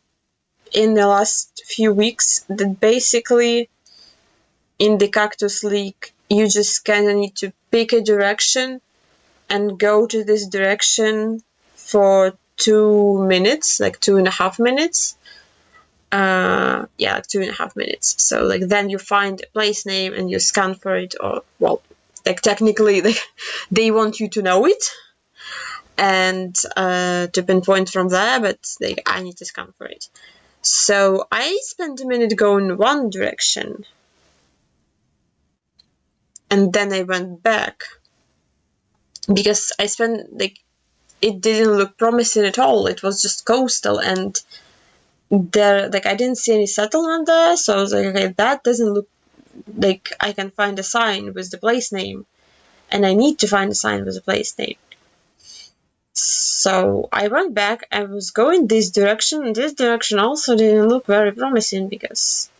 in the last few weeks that basically in the Cactus League you just kind of need to pick a direction and go to this direction for 2 minutes, like 2.5 minutes. Yeah, like 2.5 minutes. So like then you find a place name and you scan for it, or well, like technically they want you to know it and to pinpoint from there, but like I need to scan for it. So I spent a minute going one direction and then I went back because I spent like it didn't look promising at all. It was just coastal and there like I didn't see any settlement there, so I was like, okay, that doesn't look like I can find a sign with the place name, and I need to find a sign with the place name. So I went back. I was going this direction, and this direction also didn't look very promising because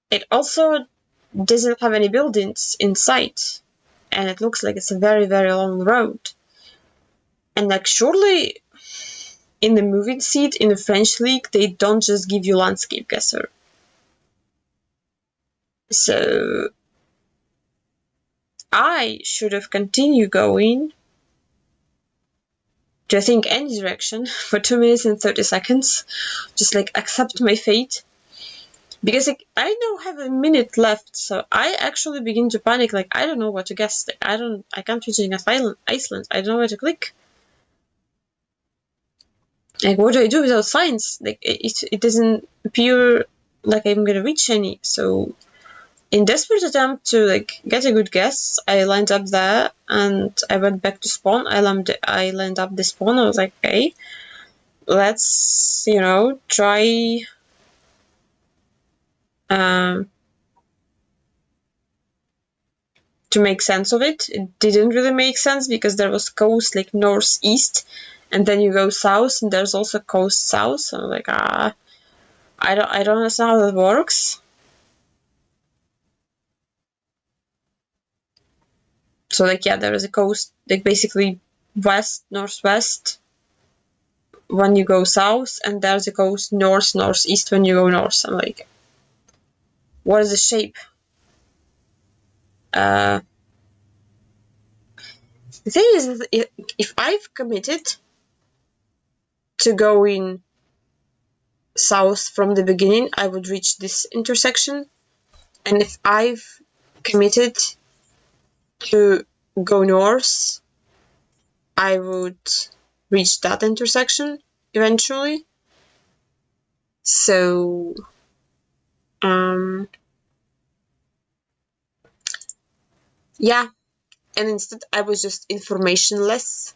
it also doesn't have any buildings in sight, and it looks like it's a very, very long road. And like surely in the moving seat in the French League, they don't just give you landscape guesser. So I should have continued going to I think any direction for 2 minutes and 30 seconds, just like accept my fate. Because like, I now have a minute left, so I actually begin to panic. Like I don't know what to guess. Like, I can't reach Iceland. I don't know where to click. Like what do I do without signs? Like it doesn't appear like I'm gonna reach any. So in desperate attempt to like get a good guess, I lined up there and I went back to spawn. I lined up the spawn. I was like, okay, let's try to make sense of it. It didn't really make sense because there was coast like northeast, and then you go south, and there's also coast south. So I'm like, I don't understand how that works. So like yeah, there is a coast like basically west northwest when you go south, and there's a coast northeast when you go north. I'm like, what is the shape? The thing is that if I've committed to going south from the beginning, I would reach this intersection. And if I've committed to go north, I would reach that intersection eventually. So, yeah. And instead, I was just informationless.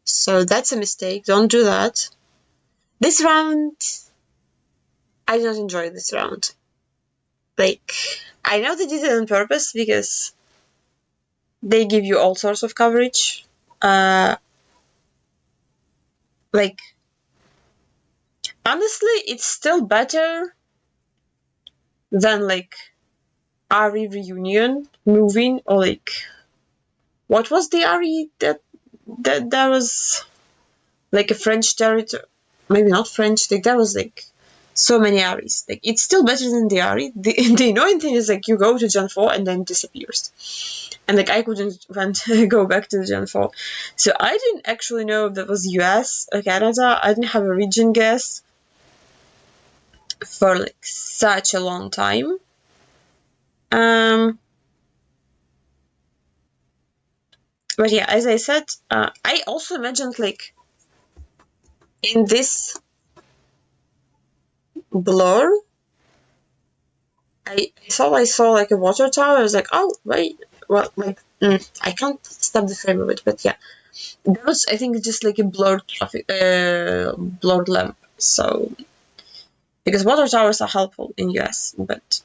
So that's a mistake. Don't do that. This round, I did not enjoy this round. Like, I know they did it on purpose because they give you all sorts of coverage. Like, honestly, it's still better than, like, RE Reunion moving, or, like, what was the RE that was, like, a French territory? Maybe not French, like, that was, like, so many REs. Like, it's still better than the RE. The annoying thing is, like, you go to Gen 4 and then it disappears. And, like, I couldn't go back to the Gen 4. So I didn't actually know if that was US or Canada. I didn't have a region guess for, like, such a long time. But yeah, as I said, I also imagined, like, in this blur, I saw like a water tower. I was like, oh wait, well, like I can't stop the frame of it, but yeah, that was I think just like a blurred blurred lamp. So because water towers are helpful in US, but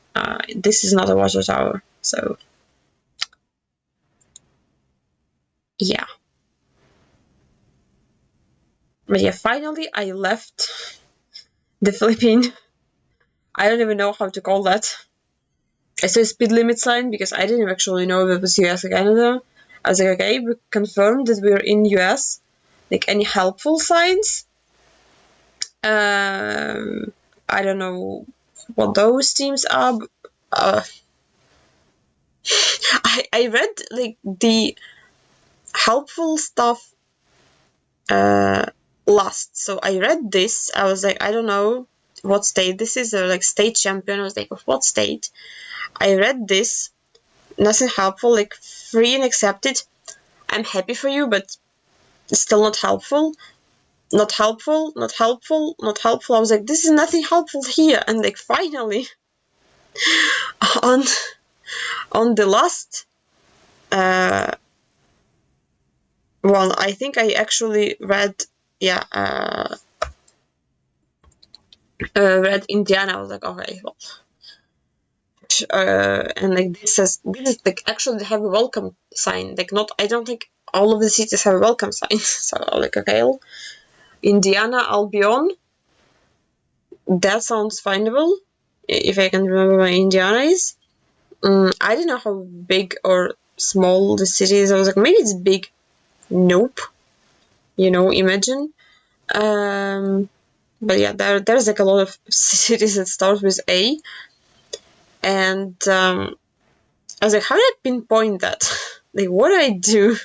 this is not a water tower, so yeah. But yeah, finally I left the Philippine. I don't even know how to call that. I saw a speed limit sign because I didn't actually know if it was US or Canada. I was like, okay, we confirmed that we're in US. Like, any helpful signs? I don't know what those teams are. I read like the helpful stuff last. So I read this. I was like, I don't know what state this is, or like state champion. I was like, of what state? I read this. Nothing helpful, like free and accepted. I'm happy for you, but still not helpful. Not helpful, not helpful, not helpful. I was like, this is nothing helpful here. And like finally on the last one, I think I actually read read Indiana. I was like, okay, well, and like this is like actually they have a welcome sign. Like not, I don't think all of the cities have a welcome sign. So like, okay, Indiana, I'll be on. That sounds findable if I can remember where Indiana is. I don't know how big or small the city is. I was like, maybe it's big. Nope. Imagine. But yeah, there's like a lot of cities that start with A. And I was like, how did I pinpoint that? Like, what do I do?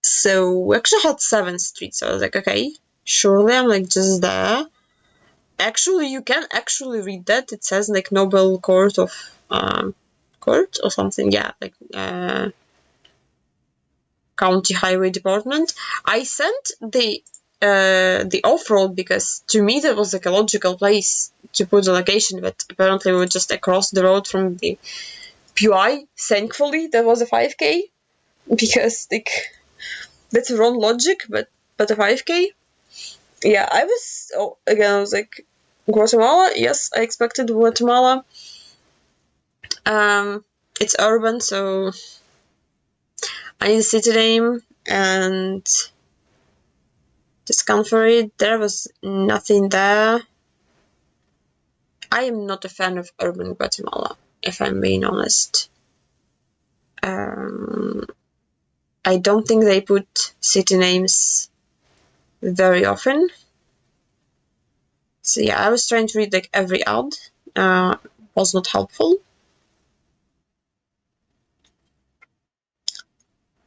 So we actually had 7 streets. So I was like, okay, surely I'm like just there. Actually, you can actually read that. It says like Nobel Court of Court or something. Yeah, like County Highway Department. I sent the off-road because to me that was like a logical place to put the location, but apparently we were just across the road from the PUI. Thankfully, that was a 5K because like that's wrong logic, but a 5K. Yeah, I was like, Guatemala. Yes, I expected Guatemala. It's urban, so I need a city name and discomfort. There was nothing there. I am not a fan of urban Guatemala, if I'm being honest. I don't think they put city names very often. So yeah, I was trying to read like every ad. Was not helpful.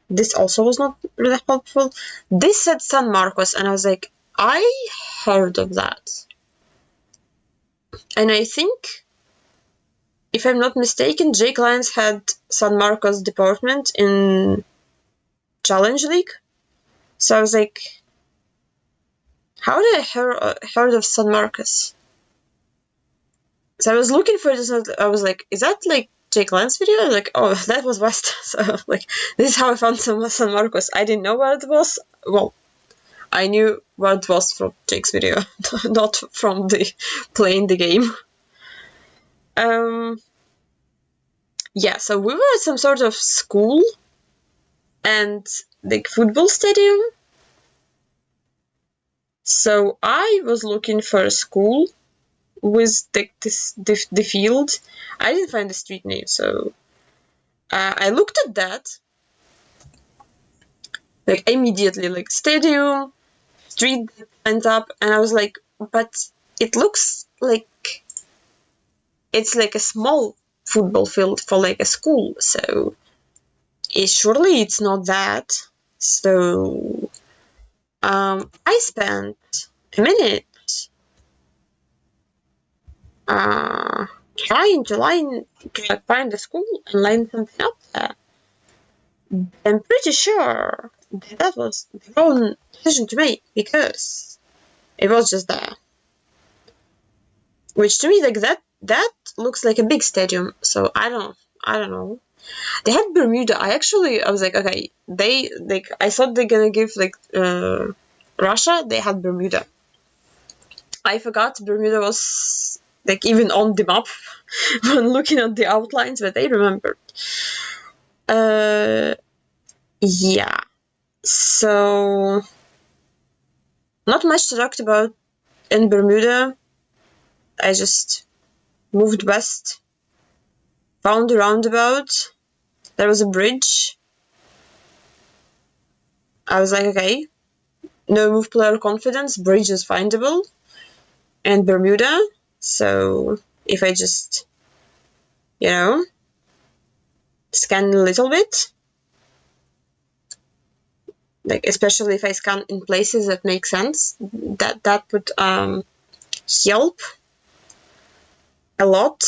This also was not really helpful. This said San Marcos, and I was like, I heard of that. And I think, if I'm not mistaken, Jake Lyons had San Marcos department in Challenge League. So I was like, how did I heard of San Marcos? So I was looking for this, I was like, is that like Jake Lyons video? Like, oh, that was West. So like, this is how I found San Marcos. I didn't know where it was. Well, I knew where it was from Jake's video, not from the playing the game. Yeah, so we were at some sort of school and like football stadium. So I was looking for a school with the field. I didn't find the street name, so I looked at that like immediately, like stadium, street went up, and I was like, but it looks like it's like a small football field for like a school, so surely it's not that. So I spent a minute trying to find the school and line something up there. I'm pretty sure that was the wrong decision to make because it was just there. Which to me, like that looks like a big stadium. So I don't know. They had Bermuda. I was like, okay, I thought they're gonna give like Russia. They had Bermuda. I forgot Bermuda was like even on the map when looking at the outlines, but I remembered. Yeah. So not much to talk about in Bermuda. I just moved west, found a roundabout. There was a bridge. I was like, okay, no move player confidence, bridge is findable. And Bermuda, so if I just you know, scan a little bit. Like, especially if I scan in places that make sense, that would help a lot.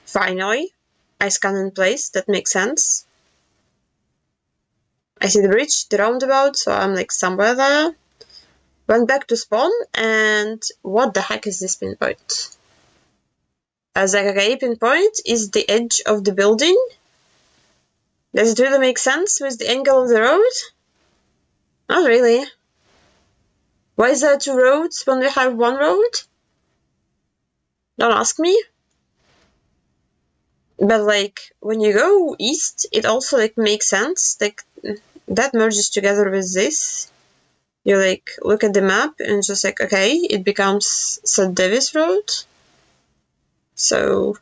Finally, I scan in place that makes sense. I see the bridge, the roundabout, so I'm like somewhere there. Went back to spawn, and what the heck is this pinpoint? I was like, okay, pinpoint is the edge of the building. Does it really make sense with the angle of the road? Not really. Why is there two roads when we have one road? Don't ask me. But like, when you go east, it also like makes sense. Like, that merges together with this. You like look at the map and just like, okay, it becomes St. Davis Road. So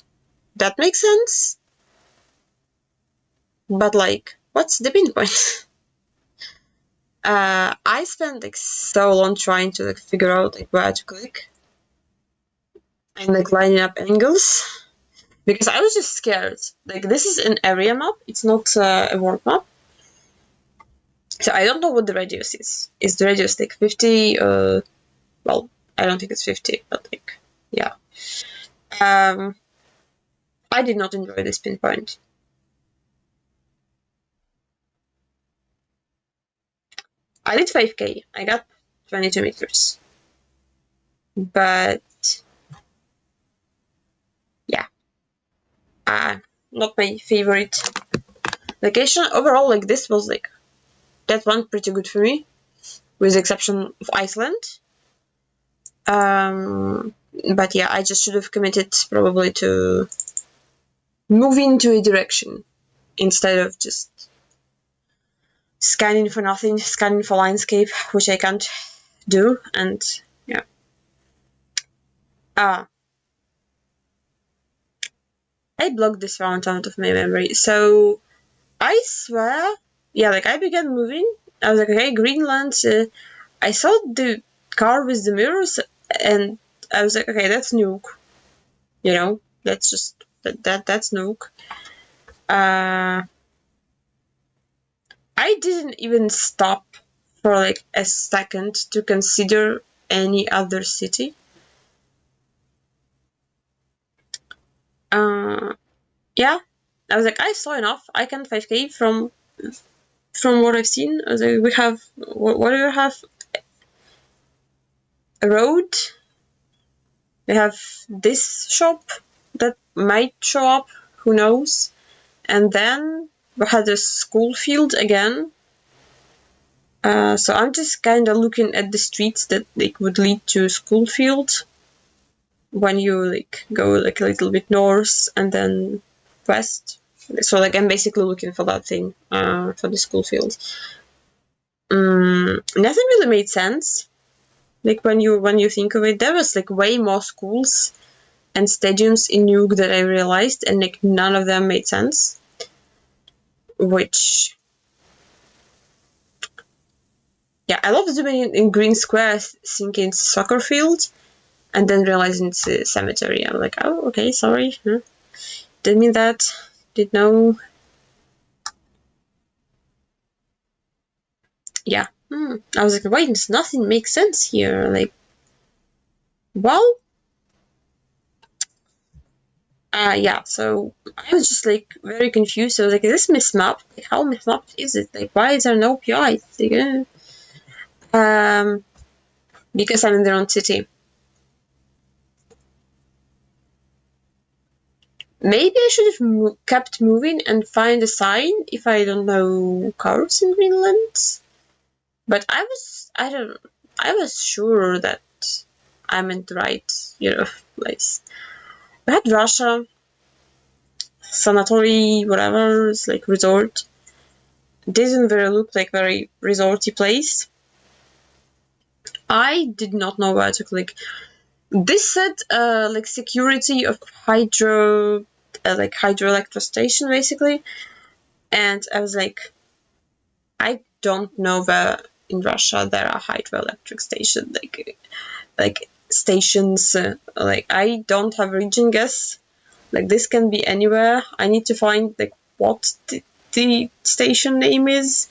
that makes sense. But like, what's the pinpoint? I spent like so long trying to like figure out like where to click and like lining up angles because I was just scared. Like, this is an area map; it's not a world map. So I don't know what the radius is. Is the radius like 50? Well, I don't think it's 50, but like, yeah. I did not enjoy this pinpoint. I did 5k. I got 22 meters. But yeah, not my favorite location. Overall, like, this was like, that went pretty good for me, with the exception of Iceland. But yeah, I just should have committed probably to moving to a direction instead of just scanning for nothing, scanning for landscape, which I can't do, and yeah. I blocked this round out of my memory, so I swear, yeah, like, I began moving, I was like, okay, Greenland, I saw the car with the mirrors, and I was like, okay, that's Nuke, you know, that's just, that's Nuke. I didn't even stop for like a second to consider any other city. Yeah, I was like, I saw enough. I can 5k from what I've seen. I was like, we have, what do you have? A road. We have this shop that might show up. Who knows? And then we had a school field again. So I'm just kind of looking at the streets that like would lead to school field when you like go like a little bit north and then west. So like, I'm basically looking for that thing for the school field. Nothing really made sense. Like, when you think of it, there was like way more schools and stadiums in Nuke that I realized, and like none of them made sense. Which, yeah, I love zooming in green square, thinking it's soccer field, and then realizing it's a cemetery. I'm like, oh, okay, sorry. Didn't mean that. Didn't know. Yeah. I was like, wait, nothing makes sense here. Like, well, yeah, so I was just like very confused. I was like, is this mismapped? Like, how mismapped is it? Like, why is there no PI? Like, because I'm in the wrong city. Maybe I should have kept moving and find a sign if I don't know cars in Greenland. But I was sure that I'm in the right, place. We had Russia, sanatory, whatever, it's like resort. Didn't really look like very resorty place. I did not know where to click. This said like security of hydroelectric station basically, and I was like, I don't know where in Russia there are hydroelectric stations, like stations. Like I don't have region guess. Like this can be anywhere. I need to find like what the station name is,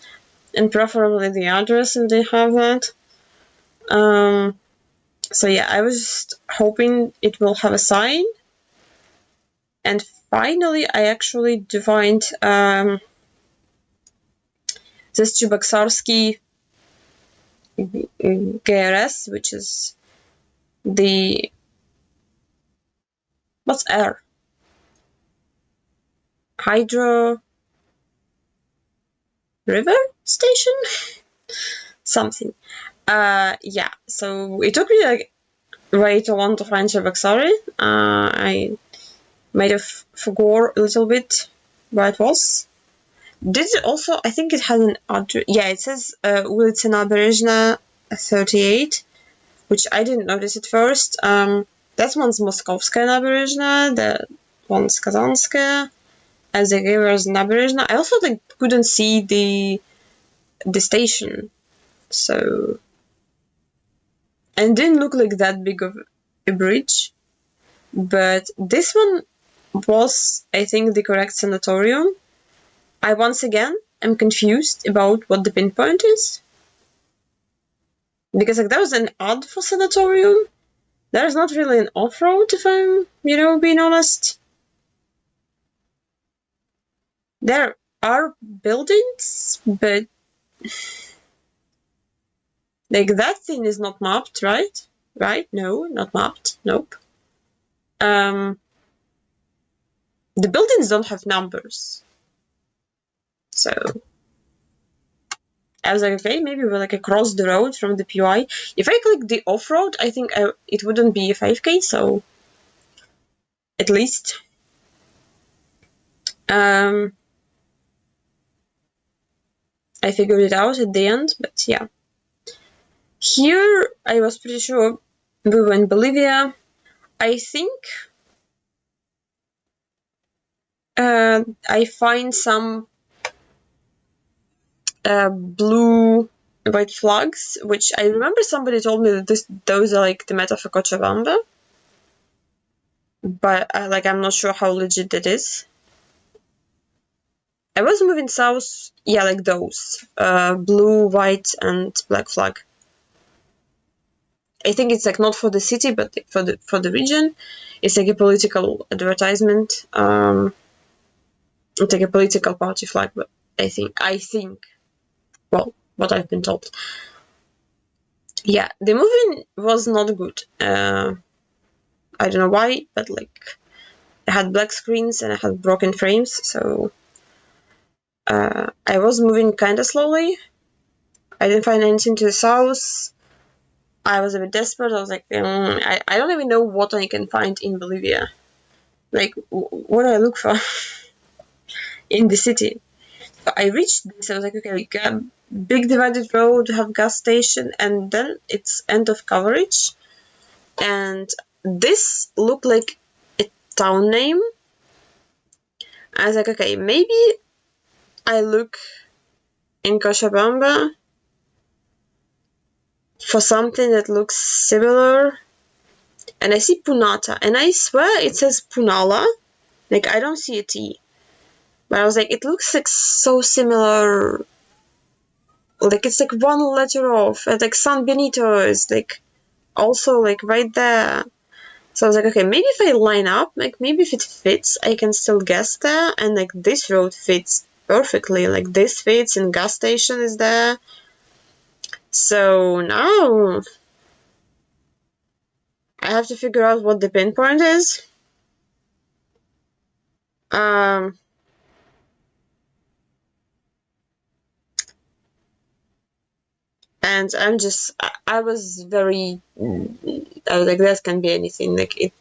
and preferably the address if they have that. So yeah, I was just hoping it will have a sign. And finally, I actually defined this Geoguessr GRS, which is the what's R? Hydro River Station? Something. Yeah, so it took me like way too long to find Geoguessr. I might have forgot a little bit where it was. Did it also, I think it has an address. Yeah, it says Ulica Naberezhna 38, which I didn't notice at first. That one's Moskovskaya Naberezhna, the one's Kazanskaya, as the river's Naberezhna. I also like couldn't see the station, so, and it didn't look like that big of a bridge. But this one was, I think, the correct sanatorium. I once again am confused about what the pinpoint is. Because like that was an odd for sanatorium. There's not really an off-road if I'm, being honest. There are buildings, but like that thing is not mapped, right? Right? No, not mapped. Nope. The buildings don't have numbers. So I was like, okay, maybe we're like across the road from the POI. If I click the off-road, I think it wouldn't be a 5K, so at least. I figured it out at the end, but yeah. Here, I was pretty sure we were in Bolivia. I think I find some blue white flags, which I remember somebody told me that those are like the meta for Cochabamba, but I'm not sure how legit that is. I was moving south, yeah, like those blue, white, and black flag. I think it's like not for the city, but for the region. It's like a political advertisement. It's like a political party flag, but I think. Well, what I've been told. Yeah, the moving was not good. I don't know why, but like I had black screens and I had broken frames, so I was moving kind of slowly. I didn't find anything to the south. I was a bit desperate. I was like, I don't even know what I can find in Bolivia. Like, what do I look for in the city? So I reached this. I was like, okay, big divided road, have gas station, and then it's end of coverage. And this looked like a town name. I was like, okay, maybe I look in Cochabamba for something that looks similar. And I see Punata, and I swear it says Punala. Like, I don't see a T. But I was like, it looks like so similar. Like, it's like one letter off. And like San Benito is like also like right there. So I was like, okay, maybe if I line up, like maybe if it fits, I can still guess there. And like this road fits perfectly. Like this fits and gas station is there. So now I have to figure out what the pinpoint is. And I was very, I was like, that can be anything, like it,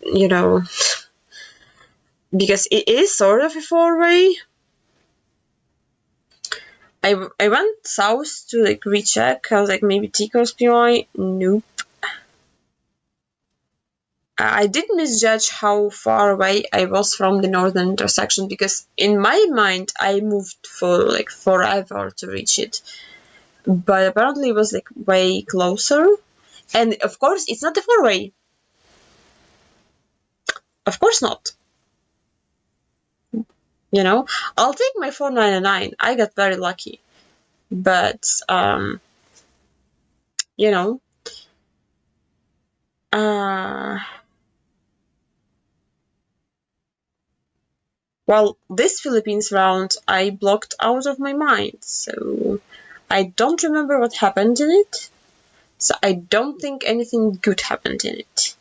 because it is sort of a 4-way. I went south to like recheck. I was like, maybe Tico's POI. Nope. I did misjudge how far away I was from the northern intersection, because in my mind I moved for like forever to reach it. but apparently it was like way closer. And of course, it's not a 4-way. Of course not. You know, I'll take my 499. I got very lucky, but you know, well, this Philippines round I blocked out of my mind, so I don't remember what happened in it. So I don't think anything good happened in it.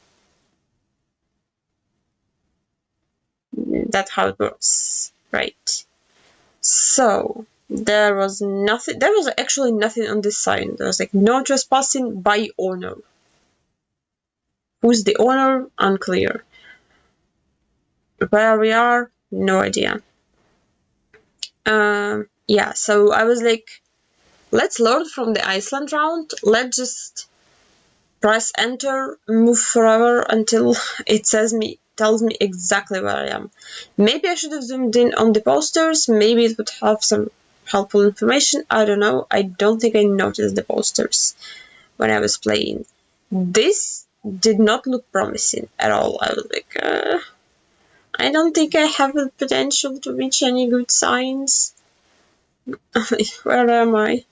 That's how it works, right? So there was nothing. There was actually nothing on this sign. There was like no trespassing by owner. Who's the owner? Unclear. Where we are? No idea. Yeah. So I was like, let's learn from the Iceland round. Let's just press enter, move forever until it tells me exactly where I am. Maybe I should have zoomed in on the posters. Maybe it would have some helpful information. I don't know. I don't think I noticed the posters when I was playing. This did not look promising at all. I was like, I don't think I have the potential to reach any good signs. Where am I?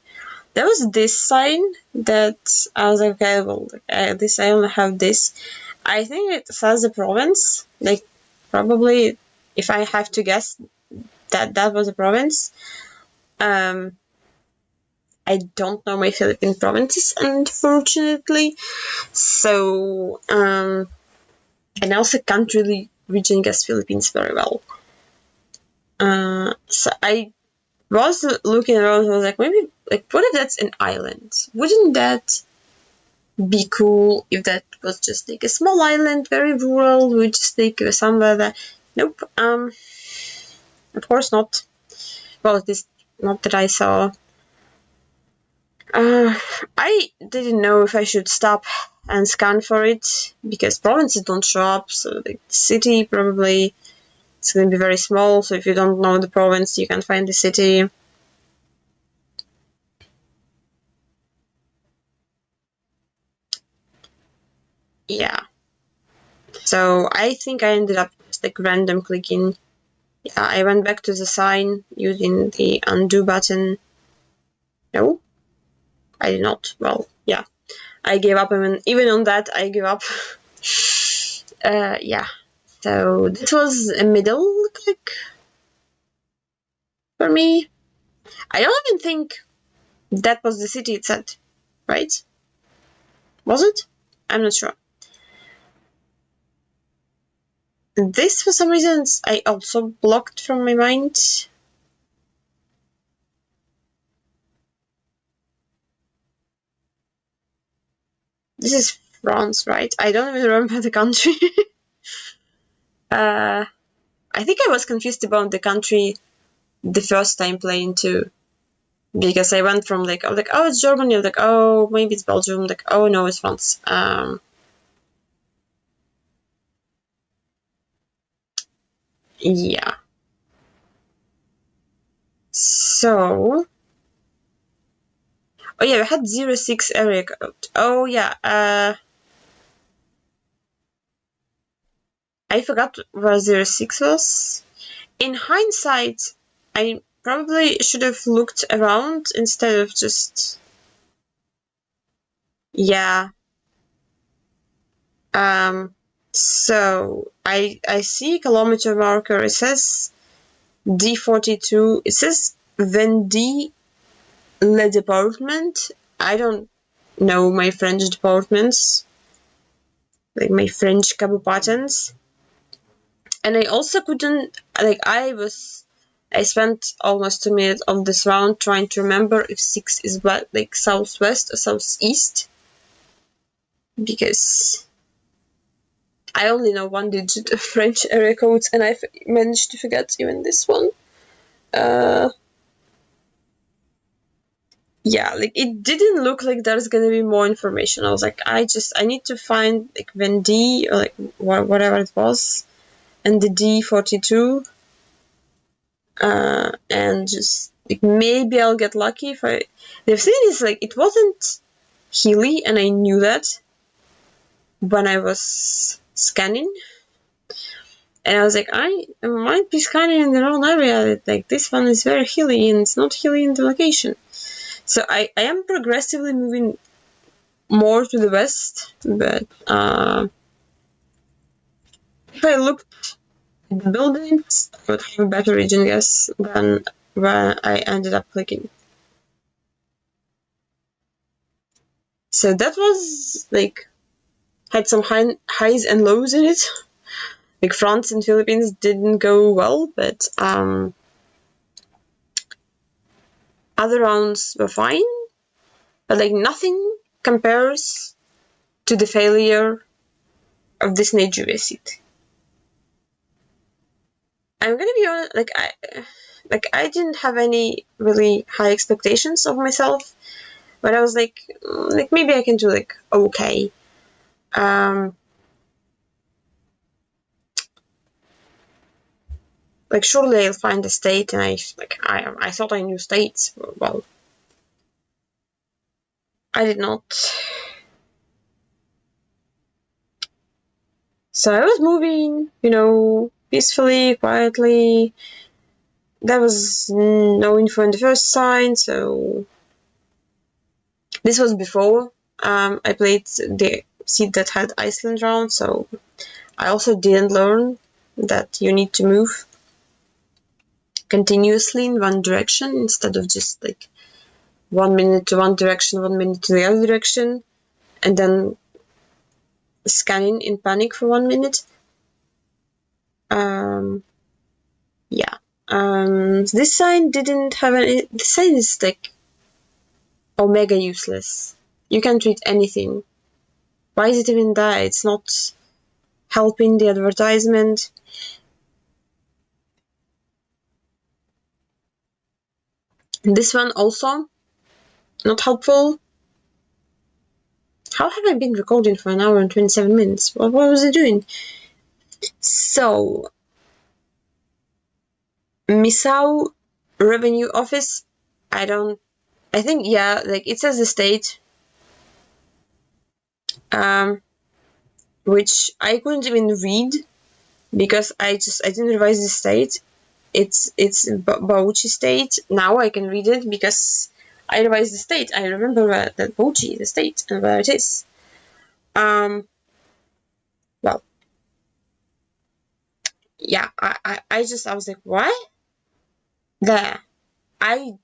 There was this sign that I was like, okay, well, this I only have this. I think it says the province. Like, probably, if I have to guess, that was a province. I don't know my Philippine provinces, unfortunately. So, and I also can't really region guess Philippines very well. So I was looking around. I was like, maybe, like, what if that's an island? Wouldn't that be cool if that was just like a small island, very rural? We just like somewhere that. Nope. Of course not. Well, at least not that I saw. I didn't know if I should stop and scan for it because provinces don't show up. So the city probably it's going to be very small. So if you don't know the province, you can't find the city. Yeah. So I think I ended up just like random clicking. Yeah, I went back to the sign using the undo button. No, I did not. Well, yeah, I gave up. I mean, even on that, I gave up. Yeah. So this was a middle click for me. I don't even think that was the city it said, right? Was it? I'm not sure. This, for some reasons, I also blocked from my mind. This is France, right? I don't even remember the country. I think I was confused about the country the first time playing too. Because I went from like, I was like, oh, it's Germany. I was like, oh, maybe it's Belgium. Like, oh, no, it's France. Yeah. So, oh yeah, we had 06 area code. Oh yeah, I forgot where 06 was. In hindsight, I probably should have looked around instead of just, yeah. So I see kilometer marker. It says D42. It says Vendée Le Department. I don't know my French departments, like my French cabopatans. And I also couldn't, like, I spent almost 2 minutes on this round trying to remember if 6 is like southwest or southeast, because I only know one digit of French area codes and I managed to forget even this one. Yeah, like it didn't look like there's gonna be more information. I was like, I need to find like Vendée or like whatever it was, and the D42. And and just like maybe I'll get lucky if I. The thing is, like, it wasn't hilly, and I knew that when I was scanning. And I was like, I might be scanning in the wrong area. Like, this one is very hilly, and it's not hilly in the location. So I am progressively moving more to the west, but if I looked at the buildings, I would have a better region guess than where I ended up clicking. So that was, like, had some highs and lows in it. Like, France and Philippines didn't go well, but other rounds were fine. But, like, nothing compares to the failure of this Nigeria seat. I'm gonna be honest, I didn't have any really high expectations of myself, but I was like maybe I can do, like, okay. Like, surely I'll find a state, and I thought I knew states. Well, I did not. So I was moving, peacefully, quietly. There was no info in the first sign, so this was before I played the seed that had Iceland round, so I also didn't learn that you need to move continuously in one direction instead of just, like, 1 minute to one direction, 1 minute to the other direction, and then scanning in panic for 1 minute. Yeah. This sign didn't have any. This sign is, like, omega useless. You can't read anything. Why is it even there? It's not helping the advertisement. This one also not helpful. How have I been recording for 1 hour and 27 minutes? What was I doing? So, Misao Revenue Office, I think, yeah, like, it says the state, which I couldn't even read because I didn't revise the state. It's Bauchi state. Now I can read it because I revised the state. I remember that Bauchi is the state and where it is. Well, yeah, I was like, what? There. I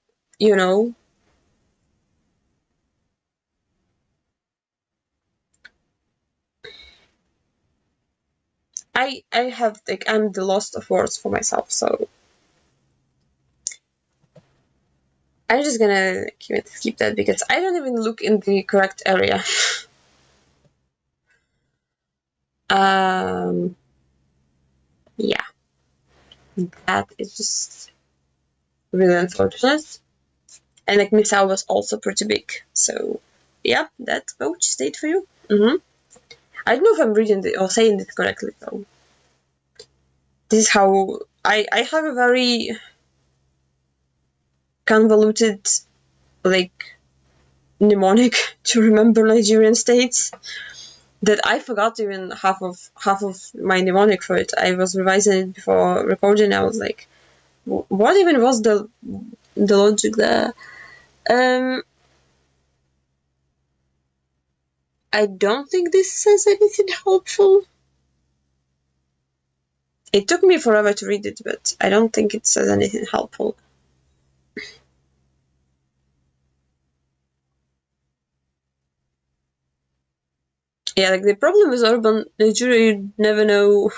have, like, I'm the lost of words for myself, so I'm just gonna keep that because I don't even look in the correct area. Yeah, that is just really unfortunate. And, like, Misao was also pretty big, so yeah, that's Bauchi state for you. I don't know if I'm reading or saying it correctly, though. This is how I have a very convoluted, like, mnemonic to remember Nigerian states that I forgot even half of my mnemonic for it. I was revising it before recording. I was like, what even was the logic there? I don't think this says anything helpful. It took me forever to read it, but I don't think it says anything helpful. Yeah, like, the problem with urban Nigeria, you never know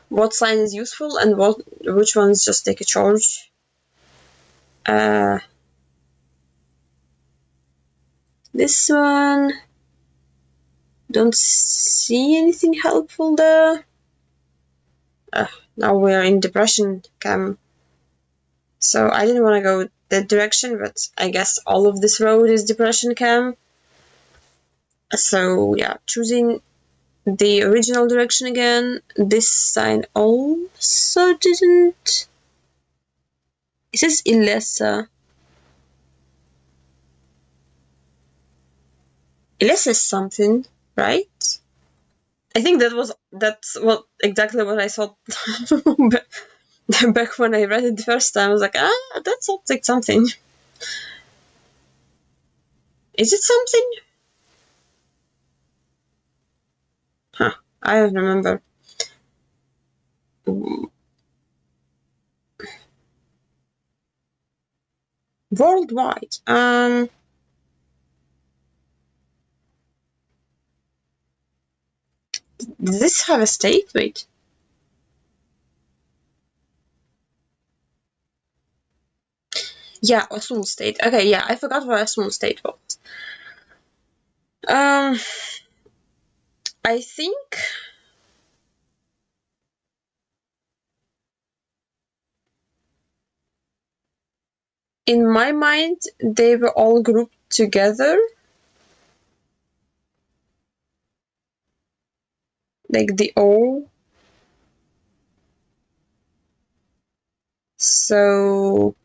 what sign is useful and which ones just take a charge. This one, don't see anything helpful there. Now we're in depression cam. So I didn't want to go that direction, but I guess all of this road is depression cam. So yeah, choosing the original direction again. This sign also didn't It says Ilesa. Ilesa is something, right? I think that's what exactly what I thought back when I read it the first time. I was like, that sounds like something. Is it something? Huh, I don't remember. Worldwide. Does this have a state? Wait. Yeah, Osun state. Okay, yeah, I forgot what Osun state was. I think in my mind they were all grouped together. Like the O. So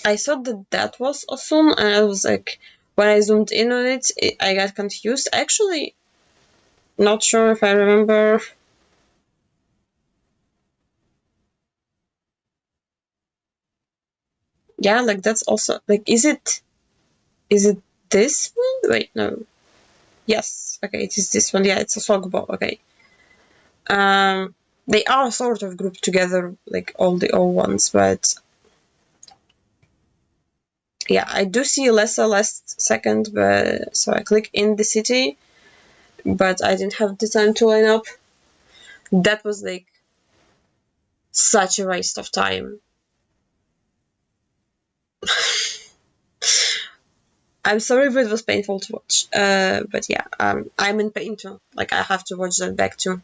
I thought that was Osun, and I was like, when I zoomed in on it, I got confused. Actually, not sure if I remember. Yeah, like that's also like, is it this one? Wait, no. Yes, okay, it is this one. Yeah, it's a Sogbo. Okay. They are sort of grouped together, like all the old ones, but yeah, I do see Lessa last second, but so I click in the city, but I didn't have the time to line up. That was like such a waste of time. I'm sorry if it was painful to watch, but yeah, I'm in pain too. Like I have to watch that back too.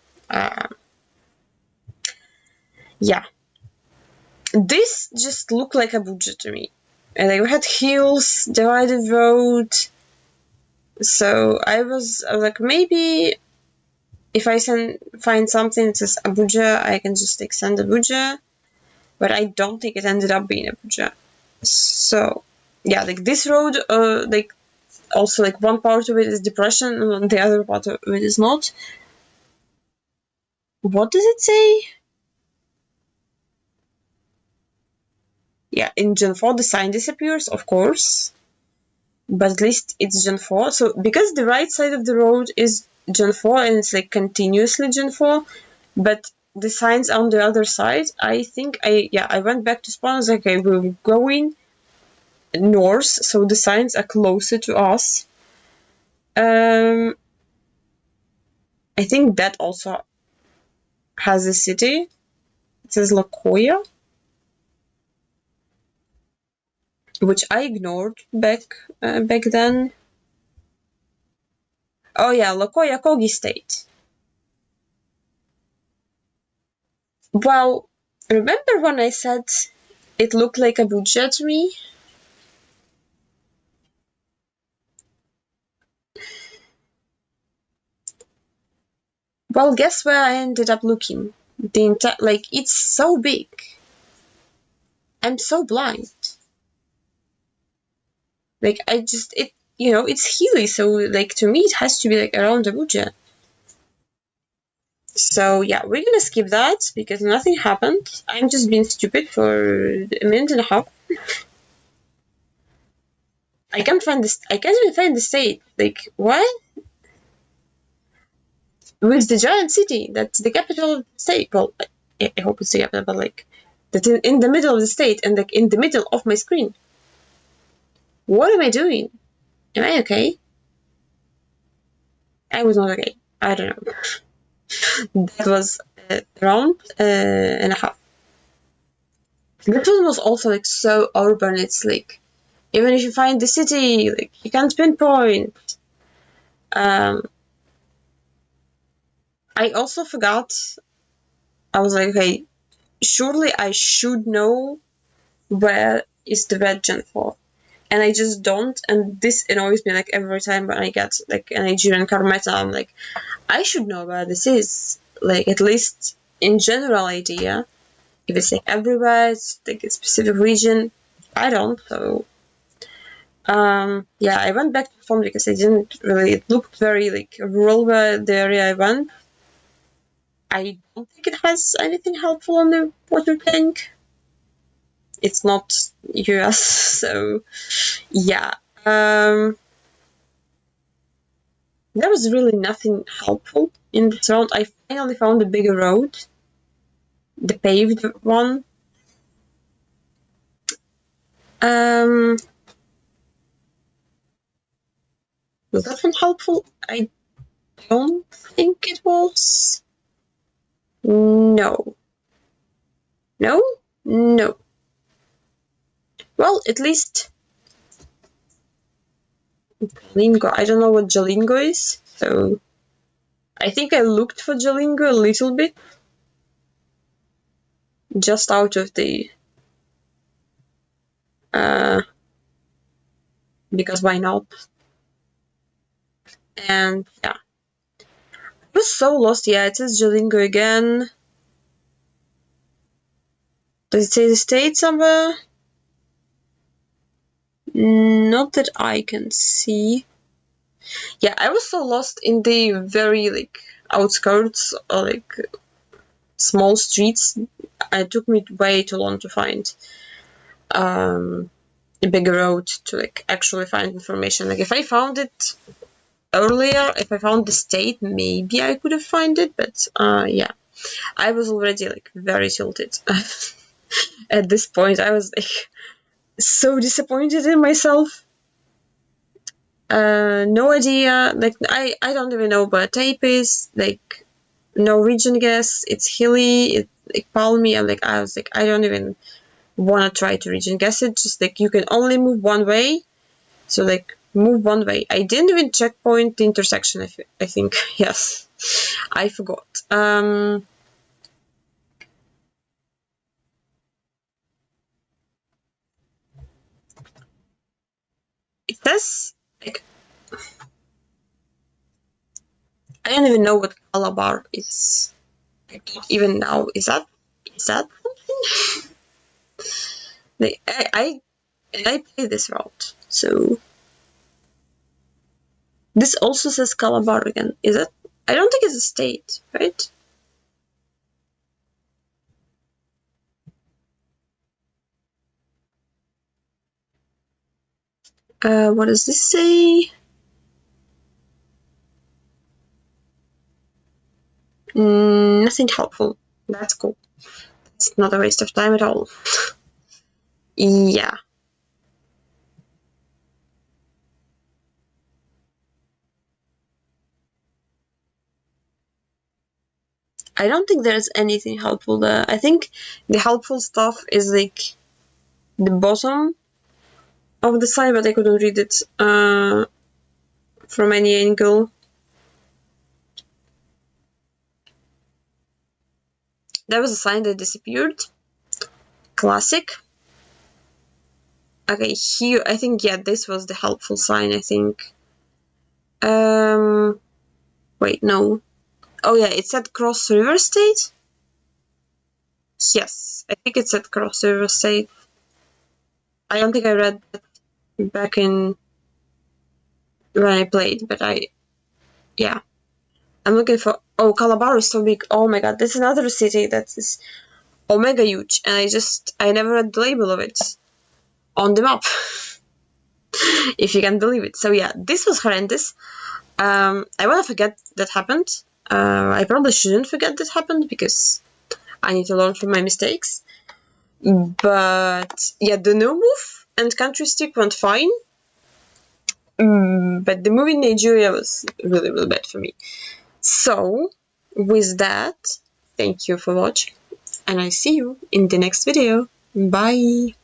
Yeah, this just looked like a budget to me, and we had hills, divided road. So I was like, maybe if I find something that says Abuja, I can just like send Abuja. But I don't think it ended up being Abuja. So yeah, like this road, like also like one part of it is depression and the other part of it is not. What does it say? Yeah, in Gen 4 the sign disappears, of course. But at least it's Gen 4. So because the right side of the road is Gen 4 and it's like continuously Gen 4, but the signs on the other side, I think I went back to spawn. I was like, okay, we're going north, so the signs are closer to us. I think that also has a city. It says Lokoya, which I ignored back then. Oh yeah, Lokoya Kogi State. Well, remember when I said it looked like Abuja to me? Well, guess where I ended up looking? The entire, like, it's so big. I'm so blind. Like, it's hilly, so, like, to me, it has to be, like, around Abuja. So, yeah, we're gonna skip that because nothing happened. I'm just being stupid for a minute and a half. I can't even find the state. Like, what? With the giant city that's the capital of the state. Well, I hope it's the capital, but like that's in the middle of the state and like in the middle of my screen. What am I doing? Am I okay? I was not okay. I don't know. That was round and a half. That one was also like so urban. It's like even if you find the city, like you can't pinpoint. I also forgot. I was like, okay, surely I should know where is the red Gen 4. And I just don't, and this annoys me like every time when I get like a Nigerian Carmeta. I'm like, I should know where this is. Like at least in general idea. If it's like everywhere, it's like a specific region. I don't. So yeah, I went back to the phone because I didn't really. It looked very like rural where the area I went. I don't think it has anything helpful on the water tank. It's not US, so yeah. There was really nothing helpful in this round. I finally found a bigger road, the paved one. Was that one helpful? I don't think it was. No. No? No. Well, at least Jalingo. I don't know what Jalingo is, so I think I looked for Jalingo a little bit. Just out of the because why not? And yeah. I was so lost. Yeah, it says Jalingo again. Does it say the state somewhere? Not that I can see. Yeah, I was so lost in the very like outskirts or like small streets. It took me way too long to find a bigger road to like actually find information. Like if I found it earlier, if I found the state, maybe I could have found it. But yeah, I was already like very tilted at this point. I was like so disappointed in myself. No idea. Like I don't even know what tape is. Like no region guess. It's hilly. It's like palmy. And like I was like I don't even want to try to region guess it. Just like you can only move one way. So like move one way. I didn't even checkpoint the intersection. I think yes, I forgot. It says like I don't even know what Calabar is. I don't even know. Is that something? Like I play this route, so this also says Calabar again. Is it? I don't think it's a state, right? What does this say? Nothing helpful. That's cool. It's not a waste of time at all. Yeah. I don't think there's anything helpful there. I think the helpful stuff is like the bottom of the sign, but I couldn't read it from any angle. There was a sign that disappeared. Classic. Okay, here, I think, yeah, this was the helpful sign, I think. Wait, no. Oh, yeah, it said Cross River State? Yes, I think it said Cross River State. I don't think I read that back in when I played, but yeah. I'm looking for, oh, Calabar is so big. Oh my god, this is another city that is omega huge, and I never read the label of it on the map. If you can believe it. So yeah, this was horrendous. I want to forget that happened. I probably shouldn't forget that happened because I need to learn from my mistakes. But yeah, the no move and country stick went fine. But the move in Nigeria was really, really bad for me. So with that, thank you for watching, and I see you in the next video. Bye!